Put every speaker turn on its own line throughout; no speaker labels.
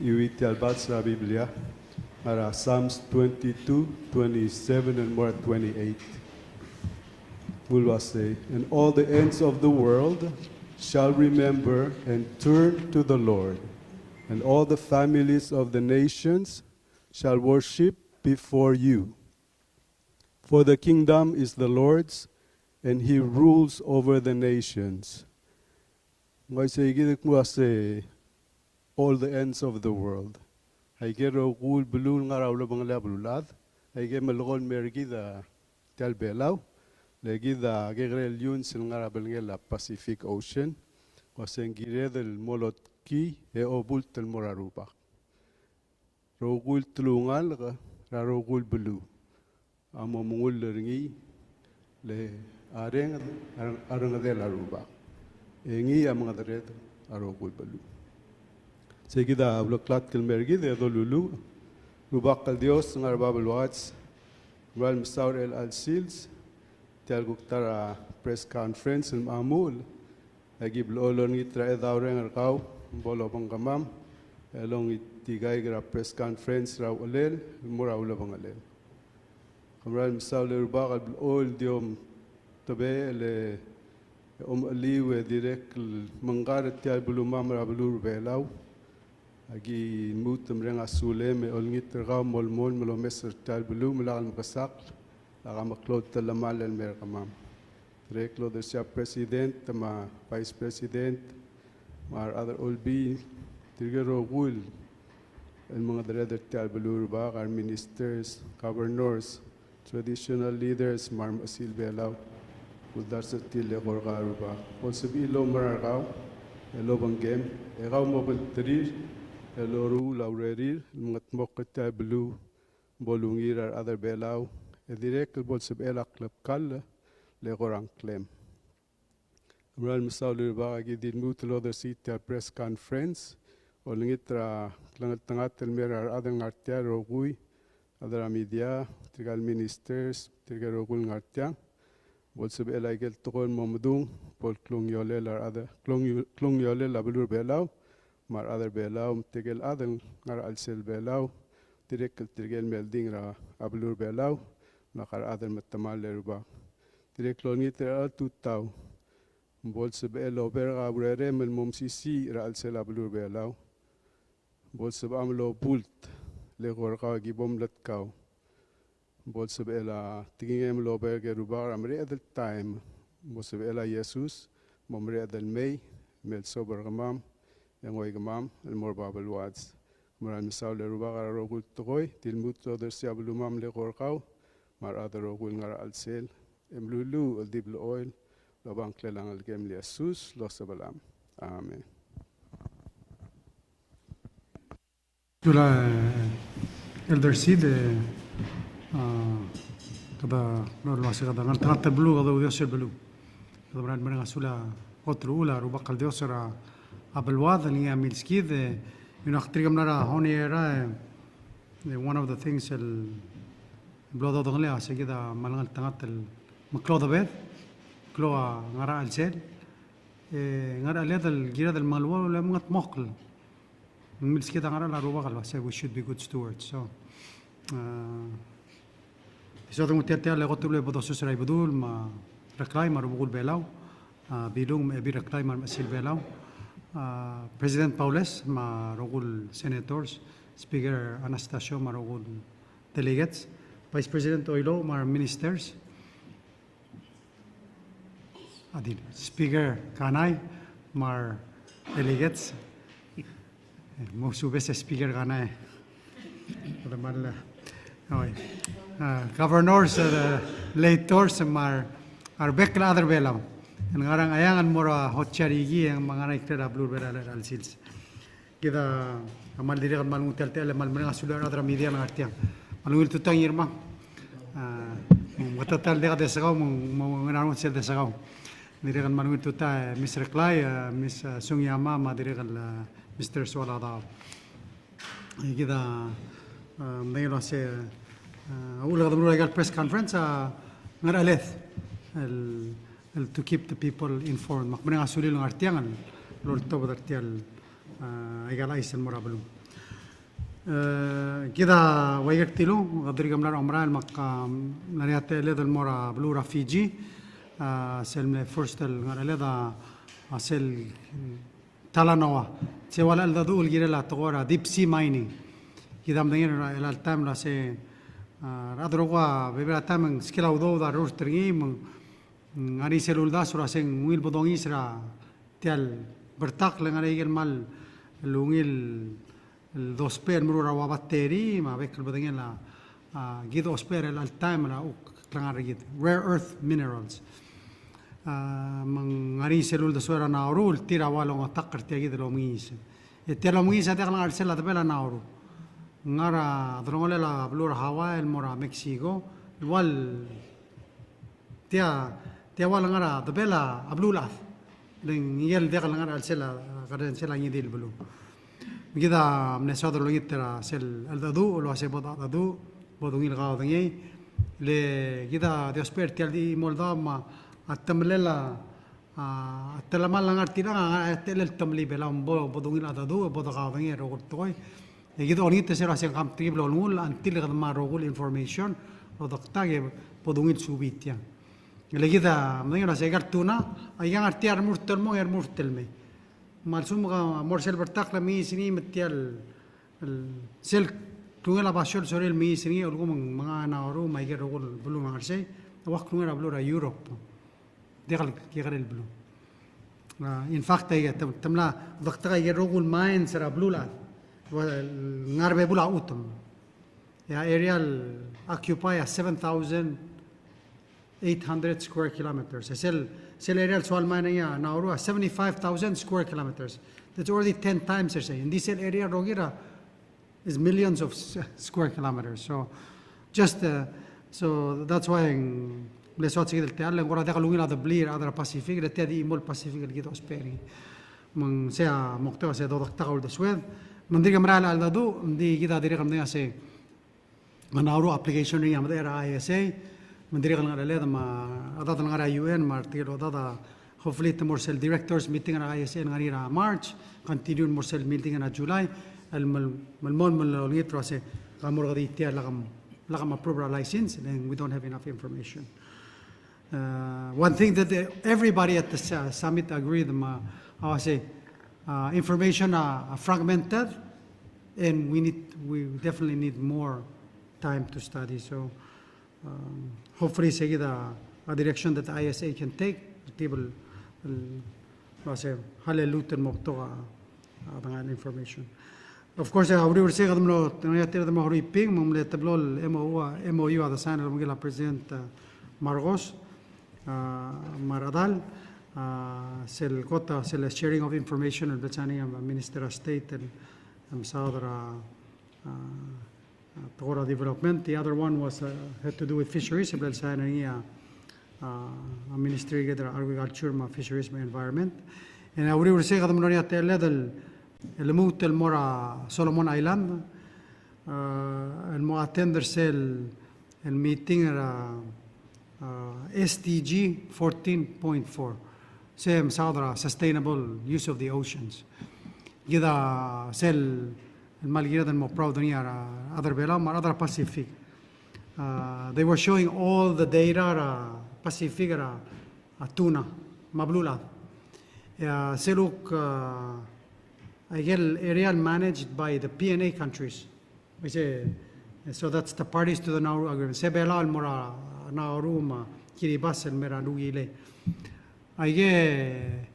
iwiti albat sa Biblia, Psalms 22, 27, and more 28. Will say, and all the ends of the world shall remember and turn to the Lord, and all the families of the nations shall worship before you. For the kingdom is the Lord's, and he rules over the nations. Ngay say all the ends of the world. I get a wool balloon ngaraw bang labulad. I get malgol mergida tel belau. Legida gegrel yun sil ngarabel la Pacific Ocean. Wasen gire del molotki e obult tel moraruba. Rogul tulungal ra rogul belu. Amo mungul ringi le areng de la ruba. Engi amang adred arogul belu. Segida abloklat kelmergi de dolulu. Rubak al Dios ngarbabel wats. Ral Msaur el al sils. Tialguktara press conference in Amul. Agib lolo ngitra edaureng arkaw bolo pangkamam. Along itigay gra press conference raw olel mura ula pangalel. Kamral Msaur le rubak al ol diom tabe le aliwe direk mangar tial bulumam rabulur belaw. Agi mutum renga sule me olngit raw molmol melo meser tial bulum lagan makasak. Maklod talamal el merkamam. Reklo de siya president, ma vice president, mar other olbi, tigero gul, el mga dredder talbalur ba, our ministers, governors, traditional leaders, mar masil belaw, udar sa tile korgaru ba. Also bi ilo mararkaw, elo banggem, ekaw mo bantarir, elo ru laurerir, mga tmok talbalu, bolungir ar other belaw, direct el bolsib elak kal le gorang klem. Amral Msaul ba gidin mutulo the seat press conference o lingitra tangat el mer adang artia rogui adara media trigal ministers trigal rogul ngartia bolsib elagel tokon momdung pol klung yolel ar ada klung yolel abulur belaw mar other belaw tigel adang ngar alsel belaw direct trigal melding ra abulur belaw nakar adal matamal leruba. Direklo ngite al tutaw. Bol sebe elo berga burere mel momsisi ra al sela blur belaw. Bol sebe amlo bult le gorga gibom latkaw. Bol sebe ela tingem lo berge ruba amre adal time. Bol sebe ela Jesus momre adal May mel sober gamam yangoy gamam el morbabel wads. Maran misaw le ruba ra rogul toy tilmut other siablumam le gorgaw. Mar other ogul ngar alsel emlulu al diblo oil lo bang klelang al gem li Jesus lo sabalam amen.
Dula elder seed kada no lo hace kada ngan trat blu kada udio ser blu kada brand menga sula otro ula rubak al dios era abelwad ni amil skid yunaktrigam nara honi era one of the things el بلوضة ضغلي عشان كده ملغل تنقط المكلوضة بيت كلوا غراء السيل غراء لهذا الجيرة المالوال ولا مغت مقل ملس كده غراء العروبة غلبة say we should be good stewards so يسوع متيرتيا اللي قلت له بدوسوس راي بدول ما ركلاي ما ربقول بيلاو بيلوم أبي ركلاي ما مسيل بيلاو President Paules ما رقول senators Speaker Anastasio ما رقول delegates Vice President Oilo, our ministers, Adil, Speaker Kanay, our delegates, most of us Speaker Kanay, governors, lators, our bekla other belam, and ngarang ayangan mora hotcharigi ang mga naikta blue bela al sils. Kita amal diri kan malung tel mal menga sudah adra media ngartiang. Malungil tutang irma. Matatal de desagaw mong nganarong sel desagaw. Dire kan malungil tuta Mr. Clay, Miss Sungyama, ma dire kan Mr. Swalada. Kita mengelo se ula kadamro legal press conference ngaraleth to keep the people informed. Makmenga sulil ngartiangan lol to badartial ay galais el morabelum. كده ويرتلو غدري قمنا عمران مكة نريات لذا المورا بلو رافيجي سلم فرست لذا سل تلانوا سوال الذو الجيل لا تغورا ديب سي ماينينج كده مدين الالتام لا سي رادروا بيبرا تام سكيلا ودو دا روش تريم غاري سلول دا سورا سين ويل بدوني سرا تيال برتاق لغاري المال لونيل dos per murura wa batteri ma vekkel badingen la gid dos per al time la uk klangar gid rare earth minerals mang ngari selul da sora naurul tira walo ngatakkar ti gid lo mis e ti lo mis ate klangar sela da bela nauru ngara drongole la blur hawa el mora mexico wal tia wala ngara da bela ablula ling yel de klangar sela gaden sela ngidil blu كده من السوداء اللي ترى سل الدو ولا سي بضع الدو بدون الغاضني ل كده ديسبير تيالدي مولدا ما التمللا التلما لانغارتينا التل تملي بلا بدون الدو بضع غاضني روغ توي كده اوني تسرا سي كام تيب لو نقول انتل غد ما روغ انفورميشن ودقتاغي بدون سوبيتيا اللي كده من سي غارتونا ايان ارتيار مرتلمو ير مرتلمي malsum morsel bertak la mi sini metial sel tungela basol sorel mi sini olgo mga naoro mai ge rogol bulu mangarse wak tungela bulu ra Europe degal kigal el bulu in fact ay tamla dakta ge rogol mine sera bulu la ngarbe bula utum ya areal occupy 7,800 square kilometers sel area soal mine ya nauru 75,000 square kilometers. That's already 10 times, say. In this area, Rogira is millions of square kilometers. So, just so that's why let's watch it. The Allen Gora Dekalungina the Bleer, other Pacific, the Teddy Mol Pacific, get us pairing. Mun say a Mokto said, Doctor the Swed. Mandiga Mral Aldadu, the Gita Direct say, Manauru application Yamadera ISA. مندري غلنا لهذا ما أضاف لنا UN ما ارتيل وضاف hopefully تمرسل directors meeting على ISN غير March continue مرسل meeting على July الملمون من الوليد راسه غامور غدي تيار لغم approve license and we don't have enough information. One thing that everybody at the summit agreed I say information are fragmented and we definitely need more time to study. So. Hopefully, say a direction that ISA can take. Table, hallelujah, mokto information. Of course, I would say that the Mahori Ping, Mumlet Tablol, MOU, the sign of Mugila President Margos, Maradal, Sel Kota, Sel sharing of information and Betsani, Minister of State and Saudara. Togora development. The other one was had to do with fisheries. A ministry of agriculture, fisheries, and environment. And I would say that the Lemut El Mora Solomon Island and more attender cell and meeting SDG 14.4. Same Saudara sustainable use of the oceans. Gida cell. المالجيرة الموبراود نيا other Belam or other Pacific. They were showing all the data Pacific tuna mablula. Seluk area managed by the PNA countries. So that's the parties to the Nauru agreement. Sebela al mora Nauru Kiribas and Meranugile.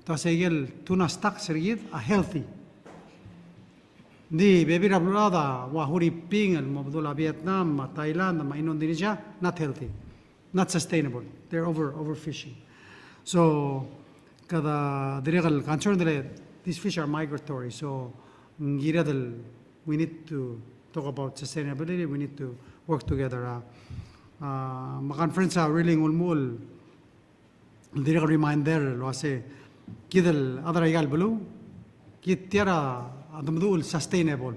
Tasegel tuna stocks are healthy. Di baby rablada wahuri ping and Mobdula Vietnam, Thailand, Indonesia, not healthy, not sustainable. They're overfishing. So kada the concern these fish are migratory. So we need to talk about sustainability. We need to work together. My conference are really ulmul. The reminder lo say kidal other igal blue kid tierra adamdul sustainable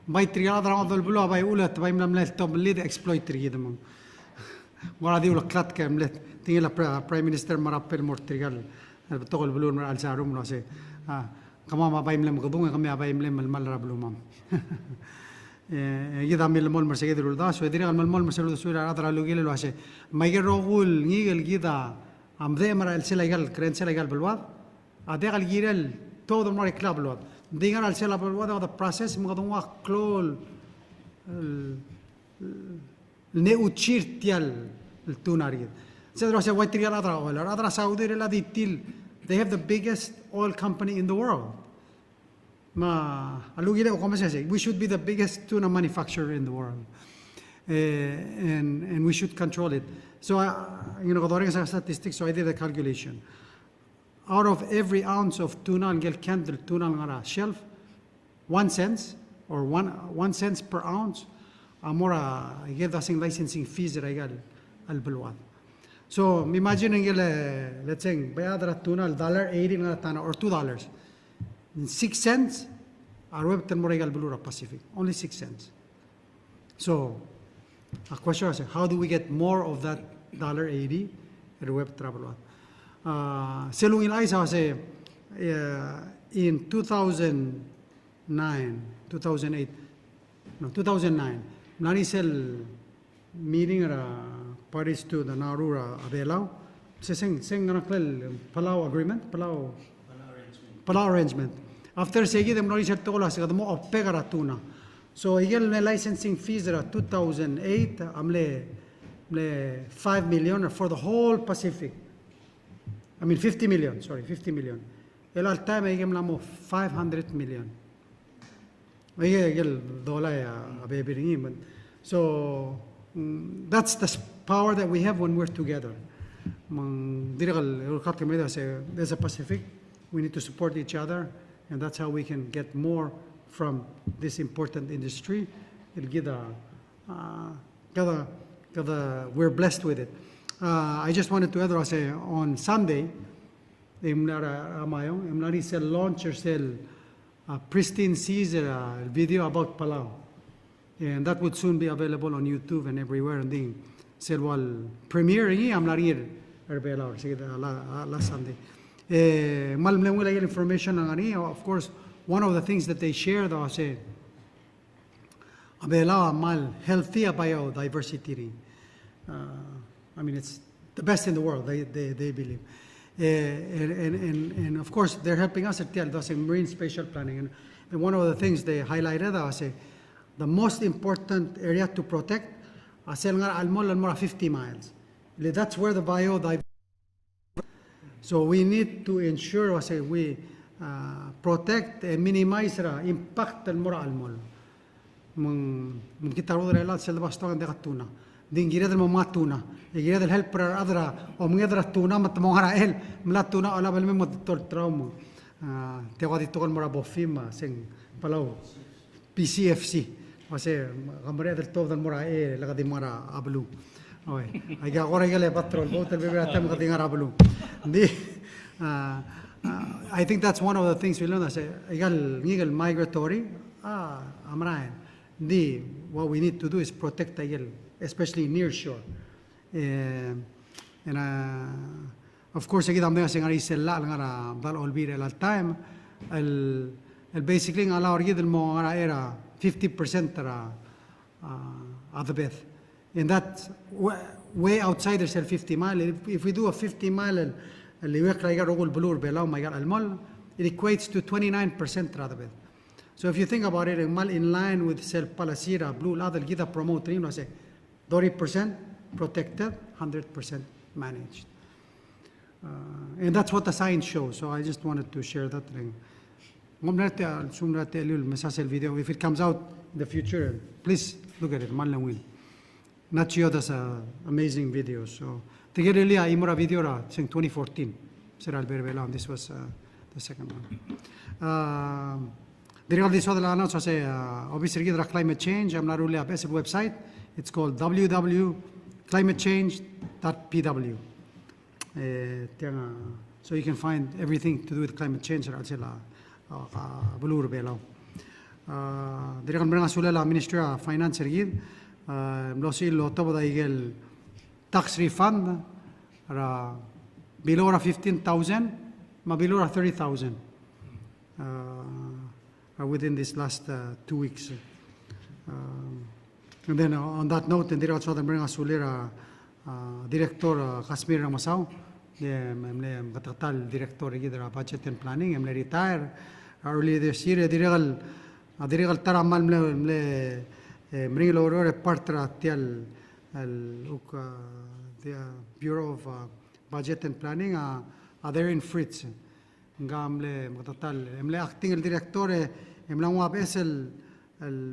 by triada adal blue by ulat by mlamlet top lead exploit trigidam wala di ula klat kamlet tingila prime minister marapel mortrigal togol blue al sarum lo say kama ma bay mlam gadung kami bay mlam mal rablu mam Gida mil mol merse gida lulda so edira mil mol merse lulda suira adra lugile lo ase maigel rogul ngigel gida amde mara el sela gal kren sela gal belwad adegal girel todo mari club belwad dingar al sela belwad the process mgadon wa klol ne uchir tial el tunari sedro se waitrial adra saudi la ditil they have the biggest oil company in the world. We should be the biggest tuna manufacturer in the world, and we should control it. So, according to statistics, so I did a calculation. Out of every ounce of tuna and get candle tuna on a shelf, 1 cent or one cent per ounce, I get the licensing fees that I got al Balwad. So, imagine let's say buy tuna $1.80 or $2. 6 cents are web Morega Blura Pacific, only 6 cents. So, a question is how do we get more of that $1.80 at web travel? Selung in Isa say in 2009, Nani sell meeting at Paris to the Narura Abelau. Sing Palau agreement, Palau arrangement. After segi them no tola se mo of pegara tuna. So igel licensing fees are 2008 amle 5 million for the whole Pacific. I mean 50 million, sorry, 50 million. El al time igem la mo 500 million. Igel dola ya baby. So that's the power that we have when we're together. There's a Pacific. We need to support each other, and that's how we can get more from this important industry. We're blessed with it. I just wanted to add, say, on Sunday, Emlari sell launch or sell pristine seas video about Palau. And that would soon be available on YouTube and everywhere. And then sell wal premiere Emlari last Sunday. Information of course, one of the things that they share though say mal healthy biodiversity. I mean it's the best in the world, they believe. And of course they're helping us at marine spatial planning. And one of the things they highlighted say the most important area to protect is 50 miles. That's where the biodiversity. So we need to ensure we protect and minimize the impact del mura almol. Kita rodre la sel bastogan de tuna. Din gira del mamatuna. Gira del helper adra o mngedra tuna matmongara el mlatuna ala bel memo tol trauma. Te wadi tol mura bofima sing palau PCFC. Wase gamre del tov del mura la di mara ablu. I got what I get a patrol, both of them. I think that's one of the things we learned. I say, I got legal migratory. Amrayan. What we need to do is protect the eagle, especially near shore. And of course, I get a message I say, La Dal Olbir al time. Basically, allow Gidel Mo era 50% of the beth. And that's way outside the 50 mile. If we do a 50 mile, it equates to 29% rather bit. So if you think about it, in line with Sel Palasira, Blue Ladder, Gita promote, 30% protected, 100% managed. And that's what the science shows. So I just wanted to share that thing. If it comes out in the future, please look at it. Not sure that's an amazing video. So, Tegerelia Imura video in 2014. This was the second one. The real this other announce say obviously climate change. I'm not really a basic website. It's called www.climatechange.pw. So you can find everything to do with climate change. The real Ministry of Finance tax refund below 15,000, below 30,000 within this last 2 weeks. And then on that note, ndira at southern bring asulira director Kashmir Ramasaw, the matatal director gidra budget and planning, I'm retire early this year, dirigal taramal mle mrilo ore partra tial the Bureau of Budget and Planning they're in Fritz. Ngamle matatal emle acting el directore emlang wab es el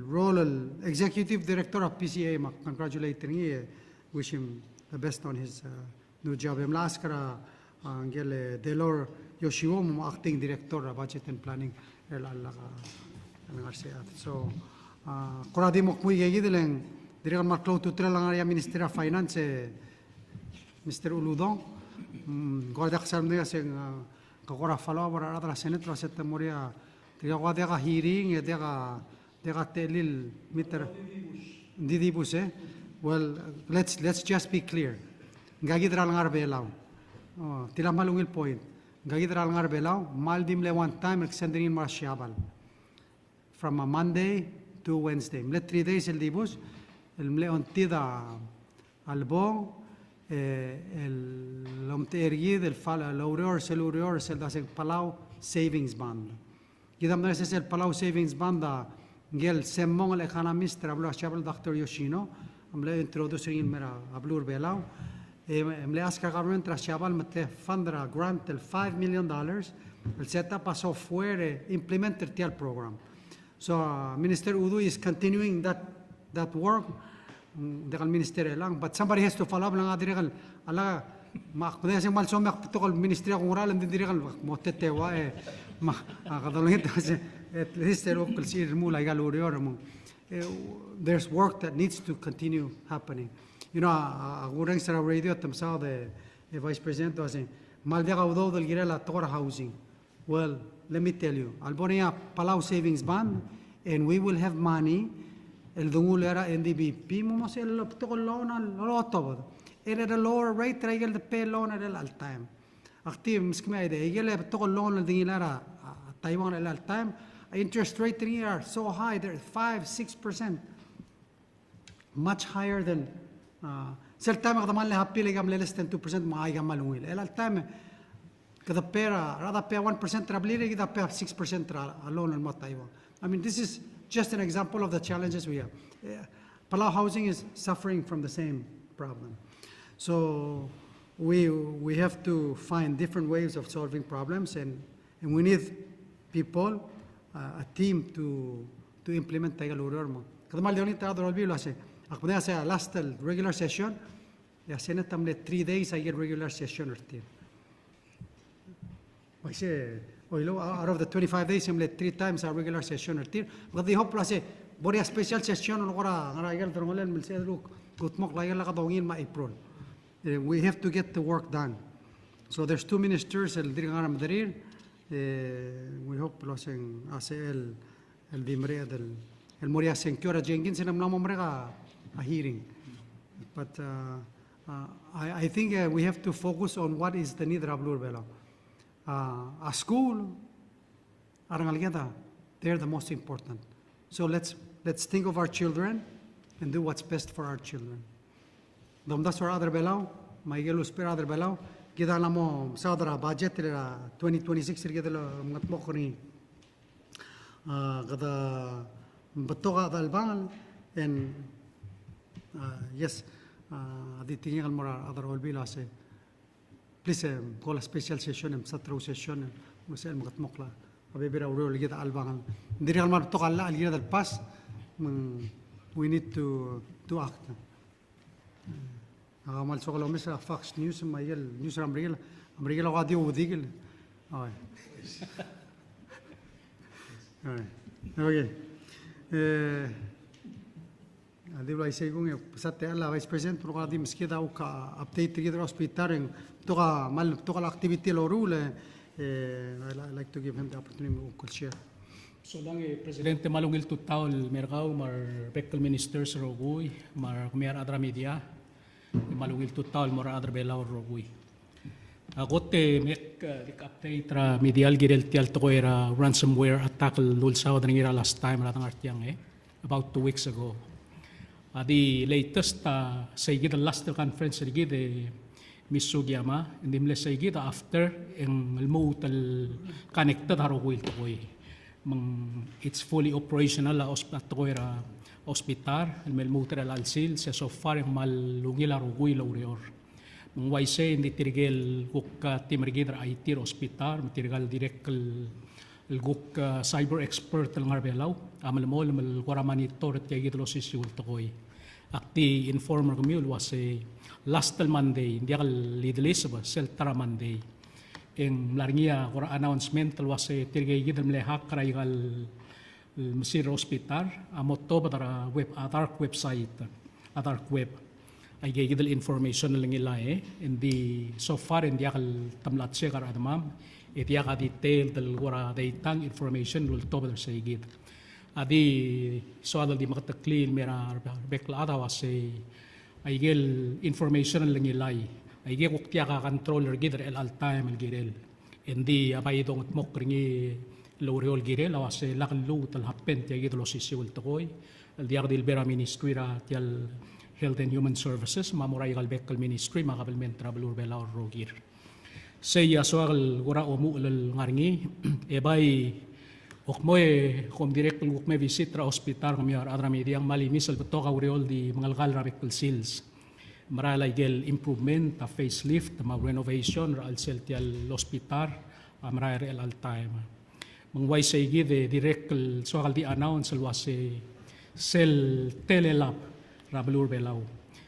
role el executive director of PCA ma congratulating he wish him the best on his new job. Emla askara angele Delor Yoshio acting director of Budget and Planning el alla so koradi mo kui gidileng dirigan maklo tutra lang area Minister of Finance Mr. Uludong guarda kasam dia sing kakora follow bara atra senator sette moria tiga guarda ka hearing ya dega telil meter didi buse well let's just be clear gagidra langar belau tila malungil point gagidra langar belau maldim le one time extending marshabal from a Monday to Wednesday mle 3 days el dibus el mle on tida albong el lomtergi del fala laurior sel das el Palau Savings Band. Gidam na es el Palau Savings Band gel semmong el economist hablo chabal Dr. Yoshino amle introducing mera ablur belau amle aska government tra chabal mate fundra grant el $5 million el setup of software implementer tial program. So Minister Udu is continuing that work degal ministerio lang, but somebody has to follow up lang adiregal ala mak pwede sing malsom mak tokol ministerio kung oral hindi diregal motetewa ma kadalungit kasi at least local sir mula igalurior mo there's work that needs to continue happening. You know, agurang sa radio tamsa the vice president was saying maldiga udo del girela tora housing. Well, let me tell you, Albonia Palau Savings Band, and we will have money. El dungulera NDBP mo se el tokol loan al loto. Era the lower rate trigger the pay loan at all time. Active miskme ide igele tokol loan al dingilera Taiwan at all time. Interest rate here are so high, they're 5-6%. Much higher than sel time kadaman le happy le gam less than 2% maay gam malungil. El all time kada pera rather pay 1% trablir kada pay 6% loan al Taiwan. I mean, this is just an example of the challenges we have. Palau housing is suffering from the same problem. So we have to find different ways of solving problems, and we need people, a team to implement Tagalog. Kadamal de unita adoro bilo ase. Akpone ase last regular session, ya Senate tamle 3 days I get regular session orti. I say out of the 25 days, I'm 3 times our regular session. But the hope was a very special session on April. We have to get the work done. So there's 2 ministers, we hope el Dimre el Moria Senkiora Jenkins and a hearing. But I think we have to focus on what is the need of Ablur Bela. A school, they're the most important. So let's think of our children and do what's best for our children. Domdas for other belau, my yellow spare other belau, Gidalamo Saudara budget 2026 Matmokoni Gada Batoga Dalban and yes, the Tingal Mora other will be last. Please call a special session and satro session musel matmokla abibira uro ligit albangan dirigal mar tokalla algira del pass we need to act amal sokolo mesa Fox News mayel news amrigel radio udigel ay okay Adibla isay kung sa la vice president pro kadi miskida o ka update tigidra hospital en toka mal toka activity lo rule I like to give him the opportunity to share.
So lang presidente malungil tutaw el mercado mar bekal ministers rogui mar kumiar adra media malungil tutaw el mora adra bela rogui. Agote mek dik update tra medial girel tial to era ransomware attack lul sa odring ira last time ratang artiang about 2 weeks ago. The latest sa igid last conference igid Miss Sugiyama, hindi mula sa igid after ang almutal connected harukuil to koy. It's fully operational hospital, almutal alsil, so far yung malungil harukuil laurior. Mang waise hindi tirigel kuk timarigid IT hospital, matirigal direct guk cyber expert lang arbelaw, amal mo mal kora monitor at igid lo sisul to koy. Akti informer kami was last Monday, hindi akal lidelis ba, seltara Monday. Ang laringiya kora announcement was tirigay gidam lehak karaygal Masir Hospital, amoto ba tara dark website, dark web. Ay gigidal information lang ila hindi so far hindi akal tamlat siya kara adamam, iti aka detail dal kora datang information lul to ba sa igid. Adi soal di makataklil mera bekla was ay gel information lang ilay ay gel kuktiya ka controller gider el all time el girel hindi abay dong mok ringi loriol girel was laklu tal happen ti gel losisiul toy el diar del bera ministry ra tial health and human services mamuray gal bekal ministry makabelmen travelur bela rogir say soal gura omu el ngarngi ebay Okmoy kom direct ng visit ra hospital kami adra media ang malinis al beto ka uriol di mangalgal ra bekal sales. Maralay gel improvement, a facelift, ma renovation ra al tial hospital, maray al time. Mangway sa igid direct so di announce al was sel telelab ra balur belaw.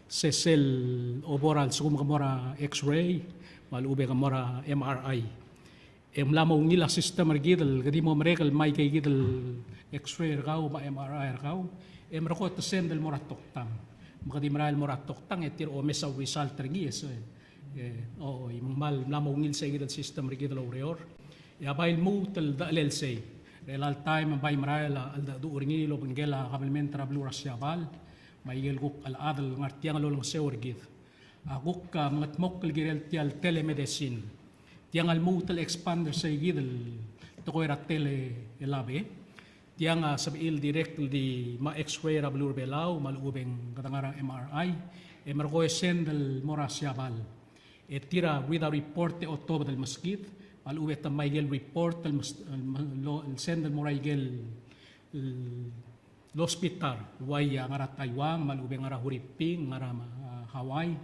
Se sel oboral sum kamora x-ray, malube kamora MRI. Lamaw nila system argidal, kadi mo marekal may kay gidal x-ray rakaw, ba MRI rakaw, marako ito send al morat toktang. Makadi maral morat toktang, etir o mesa result argiyas. Oo, yung lamaw nil sa gidal system argidal oreor. Yabayil mo tal da LLC. Real time, bay maral al da duuringilo, panggela, kabilmen trablura siyabal, may gilguk al-adal, ngartiyang alolong sa orgid. Aguk mga tmok kalgirel tiyal telemedicine. Tiang almutal expander sa igidal tokoy tele elabe tiang sabil direct di ma x-ray rablur belaw malubeng katangara MRI marko sendal morasiabal tira with a report te otob del masjid malube tamaygel report el sendal moraygel hospital waya ngara Taiwan malube ngara Huriping ngara Hawaii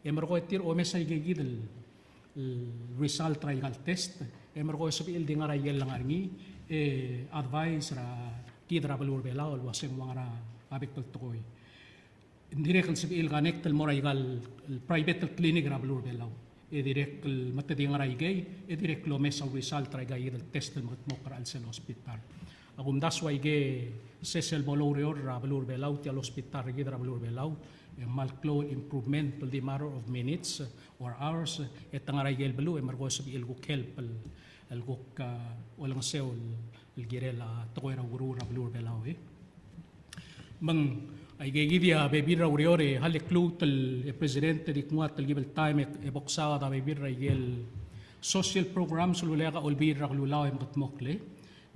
marko tir o mesay gigidal result trial test marko sabi di nga rayel lang arngi advice ra kidra balur belaw waseng wangara abik tokoy direct sabi connect mo raygal private clinic ra balur belaw direct matadi nga raygay direct lo mesa result trial test mo kara al hospital agum das way ge sesel bolorior ra balur belaw ti al hospital gidra balur belaw malclo improvement to the matter of minutes or hours tangaray gel belu margo sabi ilguk help alguk walang seol ilgirela tokoy ra guru ra blur belaw mang ay gigidia bebira uriore haliklu tal presidente di kungat tal gibel time boksa da bebira gel social programs lulega olbira lulaw matmokle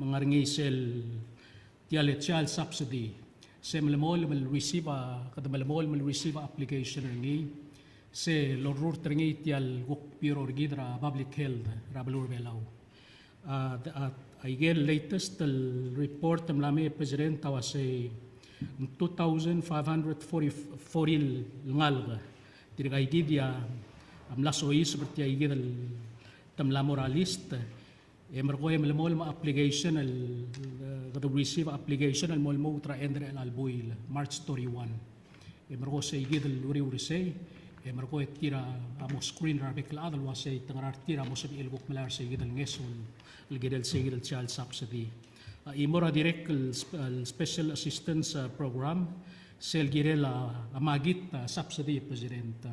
mangaringi sel tialet child subsidy se malamol mal receive kada malamol mal receive application ngi se lorur trengi tial guk piro gidra public health rabalur belaw I get latest report mlami president was 2544 ngalga dirigay gidia amla soy seperti ay gidal tamla moralist marko malamol ma application kada receive application al molmo tra endre al albuil March 31 marko sa igidal uri say marko tira amo screen ra bekla adal wasay tangar tira mo sa ilbuk malar sa igidal ngesol igidal sa igidal child subsidy imora direct special assistance program sel girela amagit subsidy president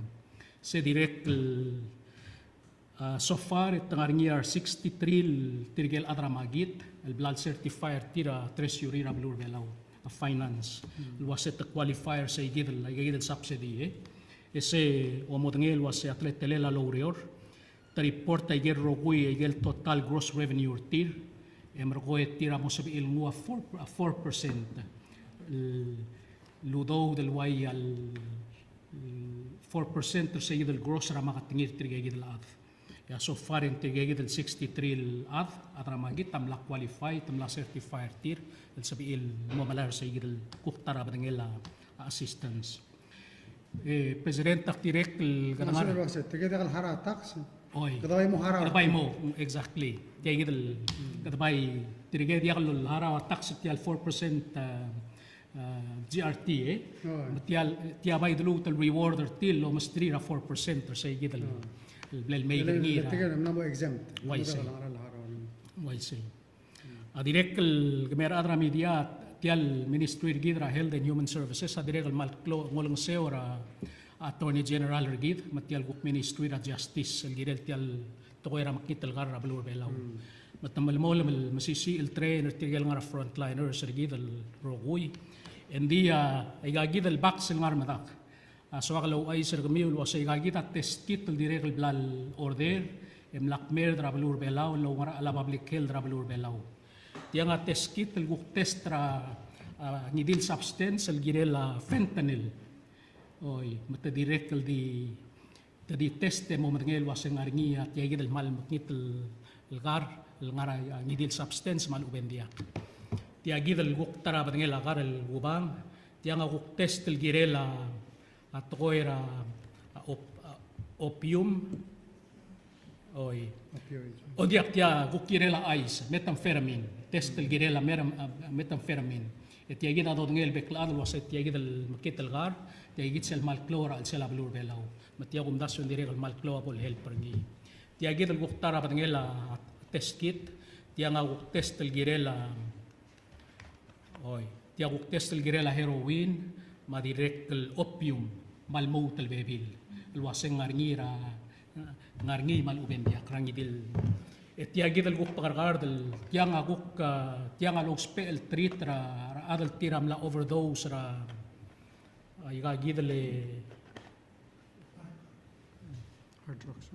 se direct so far tangar ngiyar 63 tirgel adramagit el blood certifier tira treasury ra blur belaw finance was it the qualifier sa igidal subsidy ese o modengel was atlet telela lowrior ta report ay ger rogui ay gel total gross revenue tir emergo tira mo sabi ilmu 4% Ludo del way al 4% سيد الجروس را ما كتنير تريجي الأذ. يا so far in تريجي del 63 الأذ أدرا ما جيت تملا qualify تملا certified تير السبيل المملار سيد الكوكتارا بدنجلا assistance. President تكتيرك
Masuk dulu saya. Tiga kali hara tax.
Oy.
Kadaway mo hara.
Kadabay mo, exactly. Tiya gidal, kadabay, tirigay diya kalul, haraw tax tiyal 4% GRT tiya bay dulu tal rewarder til lo mas 3 4% or say gidal. Blel may ngira.
Tiga na mo exempt.
Why say?
Hara hara.
Why say? Direct el gamera adra media tiyal Ministry gidra Health and Human Services direct el malklo ngolong seora Attorney General Regid, matial guk Ministry of Justice, el girel tial tokoyra makital garra balur belaw. Matamal mo lam masisi el trainer tigal ngar frontliners regid el roguy. Endi ay gagid el box el ngar madak. So aglaw ay sir gamiul was ay gagid at test kit el direct el blal order em lakmer dra balur belaw lo ngar ala public health dra balur belaw. Tiang at test kit el guk testra ngidil substance el girel fentanyl. Oy, mata direct di teste mo matngel waseng aringi at yagi del mal maknit el gar el ngara ngidil substance mal ubendia. Tiagi del guk tara matngel agar el gubang, tianga guk test el girela at koira opium. Oy. O diak tia guk girela ice, methamphetamine, test el girela methamphetamine. Et yagi da do ngel beklad was et yagi del makit el gar. Tiagit sel malclora al sela blur belaw matiagum dasun direk al malclora pol helper ni tiagit el guktara patngela test kit tianga guk test el girela oy tiaguk test el girela heroin ma direk el opium malmout el bebil el waseng ngarngi mal ubendia krangi dil et tiagit el guk pagargar del tianga log el tritra adal tiram la overdose ra ay gagidale
Hard drugs.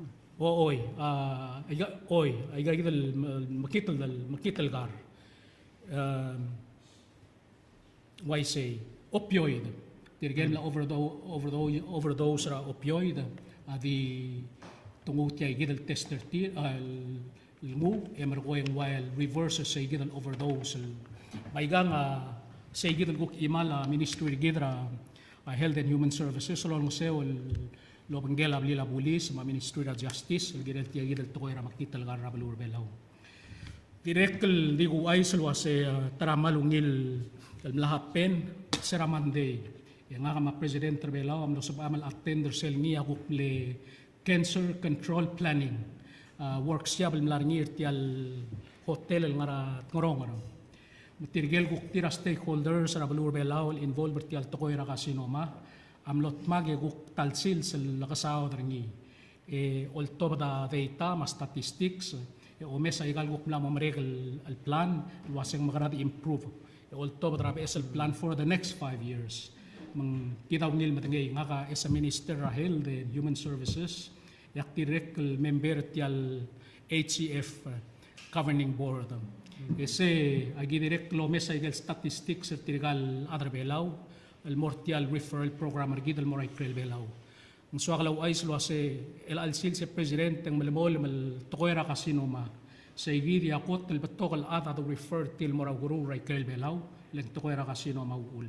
ay gagidal makital gar why say opioid tirgem la overdose ra opioid adi tungut ay gidal tester tir mu emergoyeng while reverse say gidal overdose baygang say gidal guk imala ministry gidra Health and Human Services, along museo lo banggela blila bulis, ma Ministry of Justice, el girel tiya gidel tokoy ra makita el garra balur belaw. Direct el digu ay salwa se taramalungil el mlahapen seramande. Yang nga ma President belaw am lo sabamal attender sel ni aguk le cancer control planning workshop el mlarngir tial hotel el ngara ngorong. Matirgel guk tira stakeholders ra balur belaw involved tial tokoy ra kasinoma amlot mage guk talsil sel lakasaw dringi olto da data ma statistics o mesa igal guk la momregel al plan waseng magrad improve olto da es el plan for the next 5 years mang kitaw nil matengay nga ka as a minister ra Health and Human Services yak direct member tial HCF governing board Kasi agi direct lo mesa igal statistics at tirigal adra belaw el mortial referral program argid el moray krel belaw. Ang suwaglaw ay silo se el alsil se president ang malamol mal tokoyra kasinoma sa igid yakot el batok el ada to refer til moraw guru ray krel belaw len tokoyra kasinoma uul.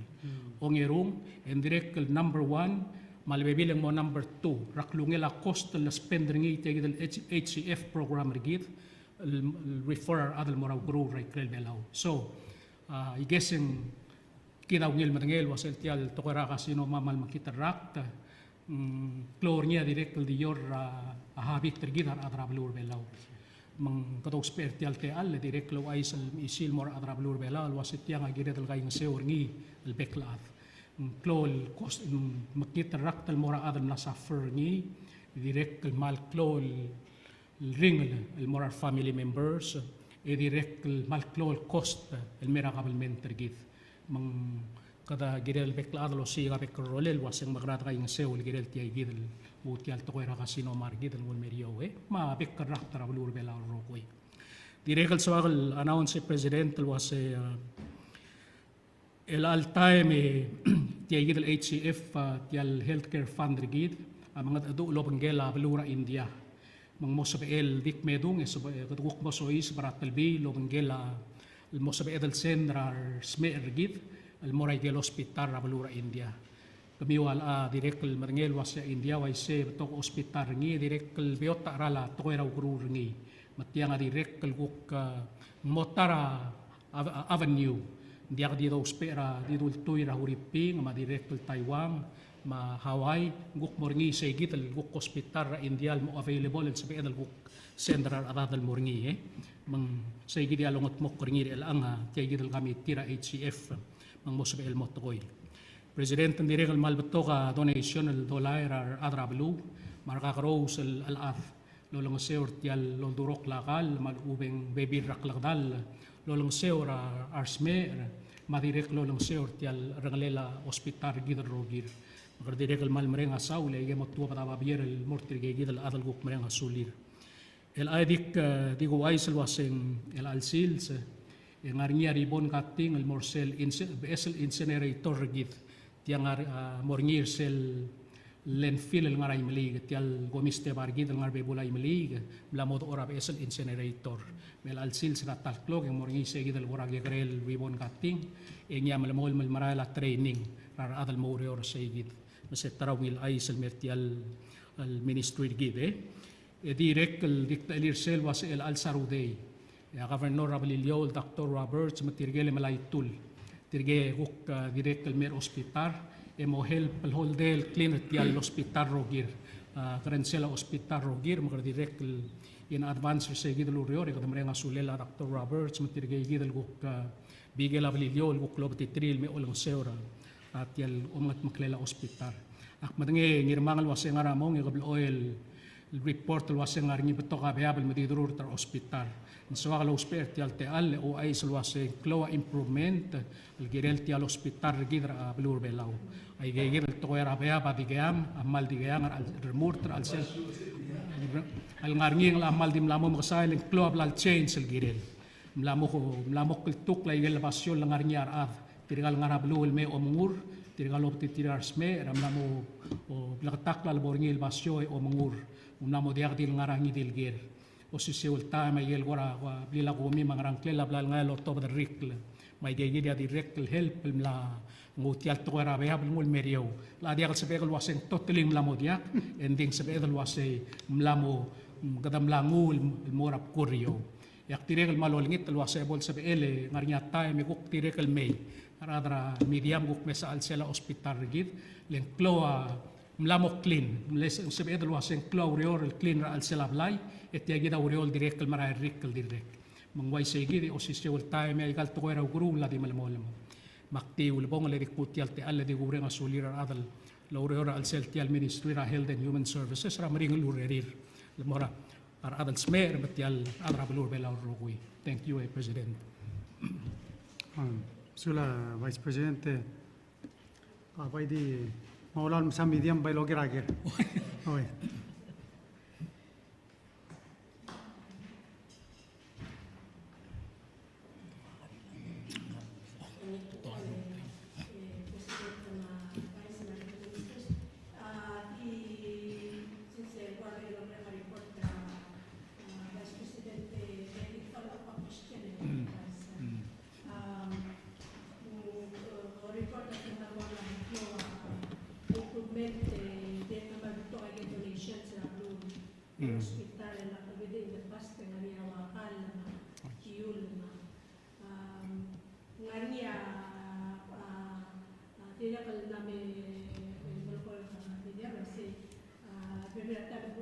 Ongerung and direct el number 1 malbebilang mo number 2 raklungela cost el spend ringi tigid el HCF program argid refer adal moraw guru ray krel belaw. So, I guess in kinaw ngil matangel was el tial tokera kasino mamal makita rakta klor niya direct di yor habit tergidar adra blur belaw. Mang katog special te al direct lo ay sal isil mor adra blur belaw was it yang agire del gay ngseor ngi el beklat. Klol cost makita rakta mora adal na suffer ngi direct mal klol ring el moral family members direct el malclol cost el merakabalment tergid mang kada girel bekla lo siga bekrolel waseng magrat kay seul girel ti gidel butial to era kasino margid el merio ma bekra tara bulur bela rokoy direct el swagal announce president was El time tiagid el HCF tial healthcare fund rigid mga adu lo benggela belura India mang mo sabe el dik medung es kaduk mo sois baratal bi lo benggela el mo sabe el sendrar sme rigid el moray del hospital belura India kami wala direct el merngel wasya India way se betok hospital ngi direct el biota rala to era guru ngi matiang direct el guk motara avenue dia di daw spera di dul tuy ra huriping ma direct Taiwan ma Hawaii guk morngi segit al guk hospital ra India mo available sa pe dal guk central adal morngi mang segit dia longot mo korngi el anga segit dal kami tira HCF mang mo sa el motoy president direct al malbeto ka donation el dollar adra blue marka rose al af lolong seur tial londurok lakal mal ubeng baby rak lakdal lolong seur arsme madirek lolong seur tial rangalela hospital gidal rogir madirek al mal merenga saule ye motua pataba bier el mortir gidal adal guk merenga sulir el aidik digo aisel waseng el alsils en arnia ribon kating el morsel besel incinerator gid tiang morngir sel landfill el ngaray melig tial gomiste bargid el ngarbe bulay melig la mod ora besel incinerator mel alsil sa talklog ang morngi segid el warag yagrel ribon kating en yam el mol marala training rar adal more or segid maset tarawil ay sel mertial al ministry gid direct el dicta elir sel was el al sarudey ya governor Abililio el Dr. Roberts matirgele malaytul tirge huk direct el mer hospital emo help el holdel clean tial hospital rogir Grensela hospital rogir mo direct in advance sa gid lurior ko mrenga sulela Dr. Roberts matirge gid el guk bigel Abililio el guk lob titril me olong seura at yal umat maklela hospital ak madange ngirmangal waseng aramong ngabl oil report waseng arngi beto ka beabel medidrur tar hospital so ala hospital tial te al o ay sulwase kloa improvement el girel tial hospital gidra blur belau ay gegel to era beaba digam amal digam al remurter al sel al ngarngi al amal dim lamo masail kloa blal change el girel mlamo kultuk la igel basyon la ngarngi ar tirigal ngarablu el me omungur tirigal opti tirars me ramlamo o blaktak la borngi el basyo o mungur unamo diak dil ngarangi dil gir o si seul ta may el gora blila gumi mangrangkle la blal ngal orto the rikle may dia dia direct help la ngutial to era beha mul merio la dia se begal waseng totally mlamo dia ending se begal wase mlamo gadam langul morap kuryo yak tiregal malolingit el wase bol se bele ngarnya ta me guk tiregal may aradra medium guk mesa al sela hospital rigid len kloa mlamo clean les se bedel waseng kloa urior el clean al sela blay et yagida uriol direct el mara rikkel direct mangway segidi o si sewel time ay gal to era guru la di malmolmo makti ul bong le dikut yal te alle di gure ngasulira adal la urior al sel tial ministry ra health and human services ra maring lurerir le mora ar adal smer betial adra belur bela rogui thank you president
sula vice presidente abay di maulan sa medium by logirager oy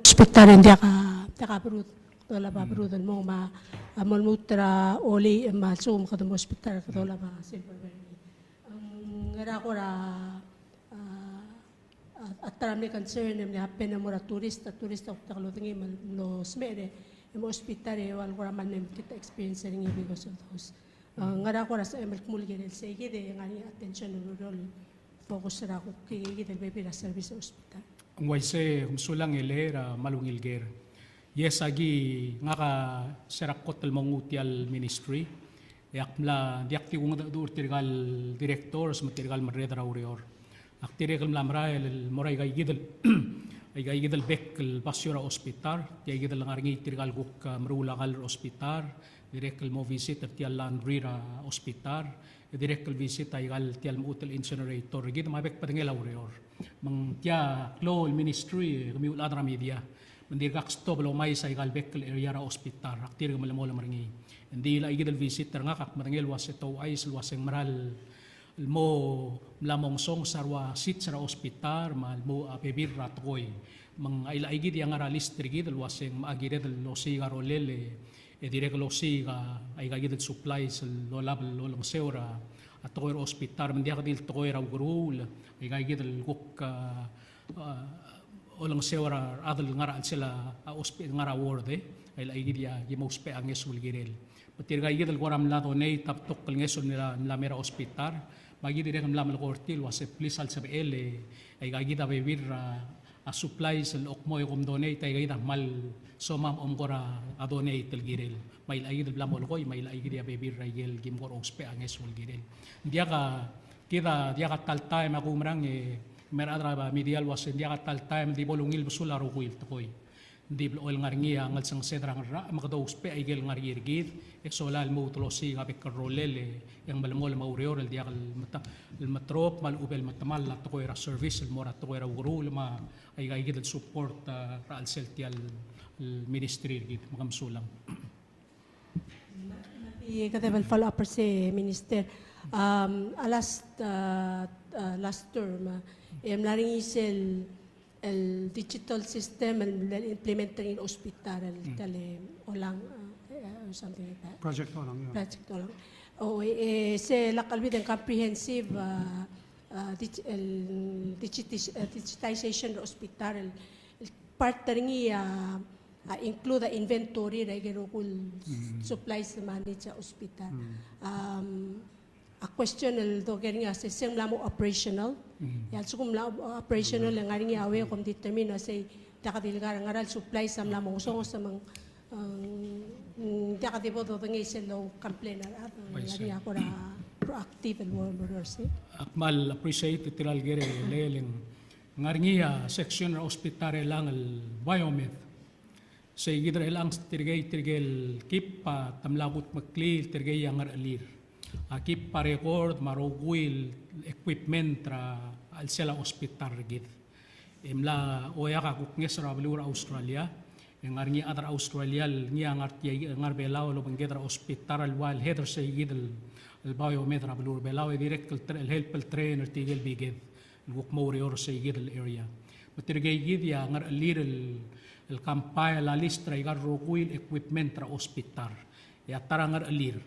hospital India ka brut tola ba brut mo ma amol mutra oli ma sum ka mo hospital ka tola ba silver valley ang ngara ko ra atrami concern ni happen mo ra turista ta lo tingi lo smere mo hospital wal ko ra man kita experience ring because of those ngara ko ra sa emer kumulgel say gide ngani attention rural focus ra ko kigi del baby service hospital
ang waise humsulang elera malungilger yes agi nga ka serakot el mangutial ministry Yakmla diakti kung dur tirgal directors matirgal marredra urior. Aktirgal mlamra el moray gaygidel ay gaygidel bek el basura hospital, gaygidel ngarngi tirgal guk mrulagal hospital, direct el mo visit at tial landrira hospital, direct el visit ay gal tial mutel incinerator, gid mabek patengela urior. Mang tia klo el ministry kami uladra media. Mandir kak stop lo may sa gal bek el area hospital, aktir malamola marngi. Hindi la igid el visit nga kak matengel was ito ay silwaseng maral mo lamong song sarwa sit sa ospital mal mo apebir ratoy mang ila igid yang aralis trigid waseng maagire del losi garolele e direk losi ga ay gagid supplies lo label lo lang seura atoy ospital mandia kadil toy ra gurul ay gagid el guk olang seura adal ngara sila ospital ngara ward ay la igid ya gimospe anges ulgirel patirga igid el goram lato nei taptok kal ngeson nila mera ospital bagi direk mlamal kortil was please al sabele ay gagida bebir a supplies al okmoy kum donate ay gagida mal so mam gora a donate el girel may ay gid blamol koy may ay gid bebir rayel gim gor ospe anges ul girel dia ka tal time ako marang meradra ba medial was dia ka tal time di bolungil busula ro kuil to koy di oil ngarngia ngal sang sedrang ra makado ospe ay gel ngarirgid solal mo tlosi ga bekrolele yang malamol maurior el dia el matrop mal ubel matamal la to era service el mora to era ugru ma ay gid el support ra al seltial el ministry gid makamsulang
Katebal follow up sa minister last term laring isel el digital system el implementing in hospital el tele olang or something like that.
Project ko lang yun.
Project olang. O se lakalbid ang comprehensive digitization ng hospital el part ringi include the inventory na ginukul supplies na manage sa hospital. A question el do getting as sem lamo operational ya sukum la operational nga ringi awe kom determine say takadilgar ngaral supply sam lamo so sa mang takadibo do ngi selo complain at ngari ako ra proactive el more say
akmal appreciate tiral gere leleng ngarngi section hospital lang el biomed say gidra elang tirgay kip tamlagut makli tirgay yang alir akip pa record marugwil equipment tra al sela hospital gid imla oya ka kuknges ra belura Australia yang arngi adar Australia ngi angar ngar belaw lo bangedra hospital al wal header say gid el biometra belur belaw direct el help el trainer tigel bigid guk mori or say gid el area matirgay gid ya ngar alir el kampay la listra igar rugwil equipment tra hospital ya tarangar alir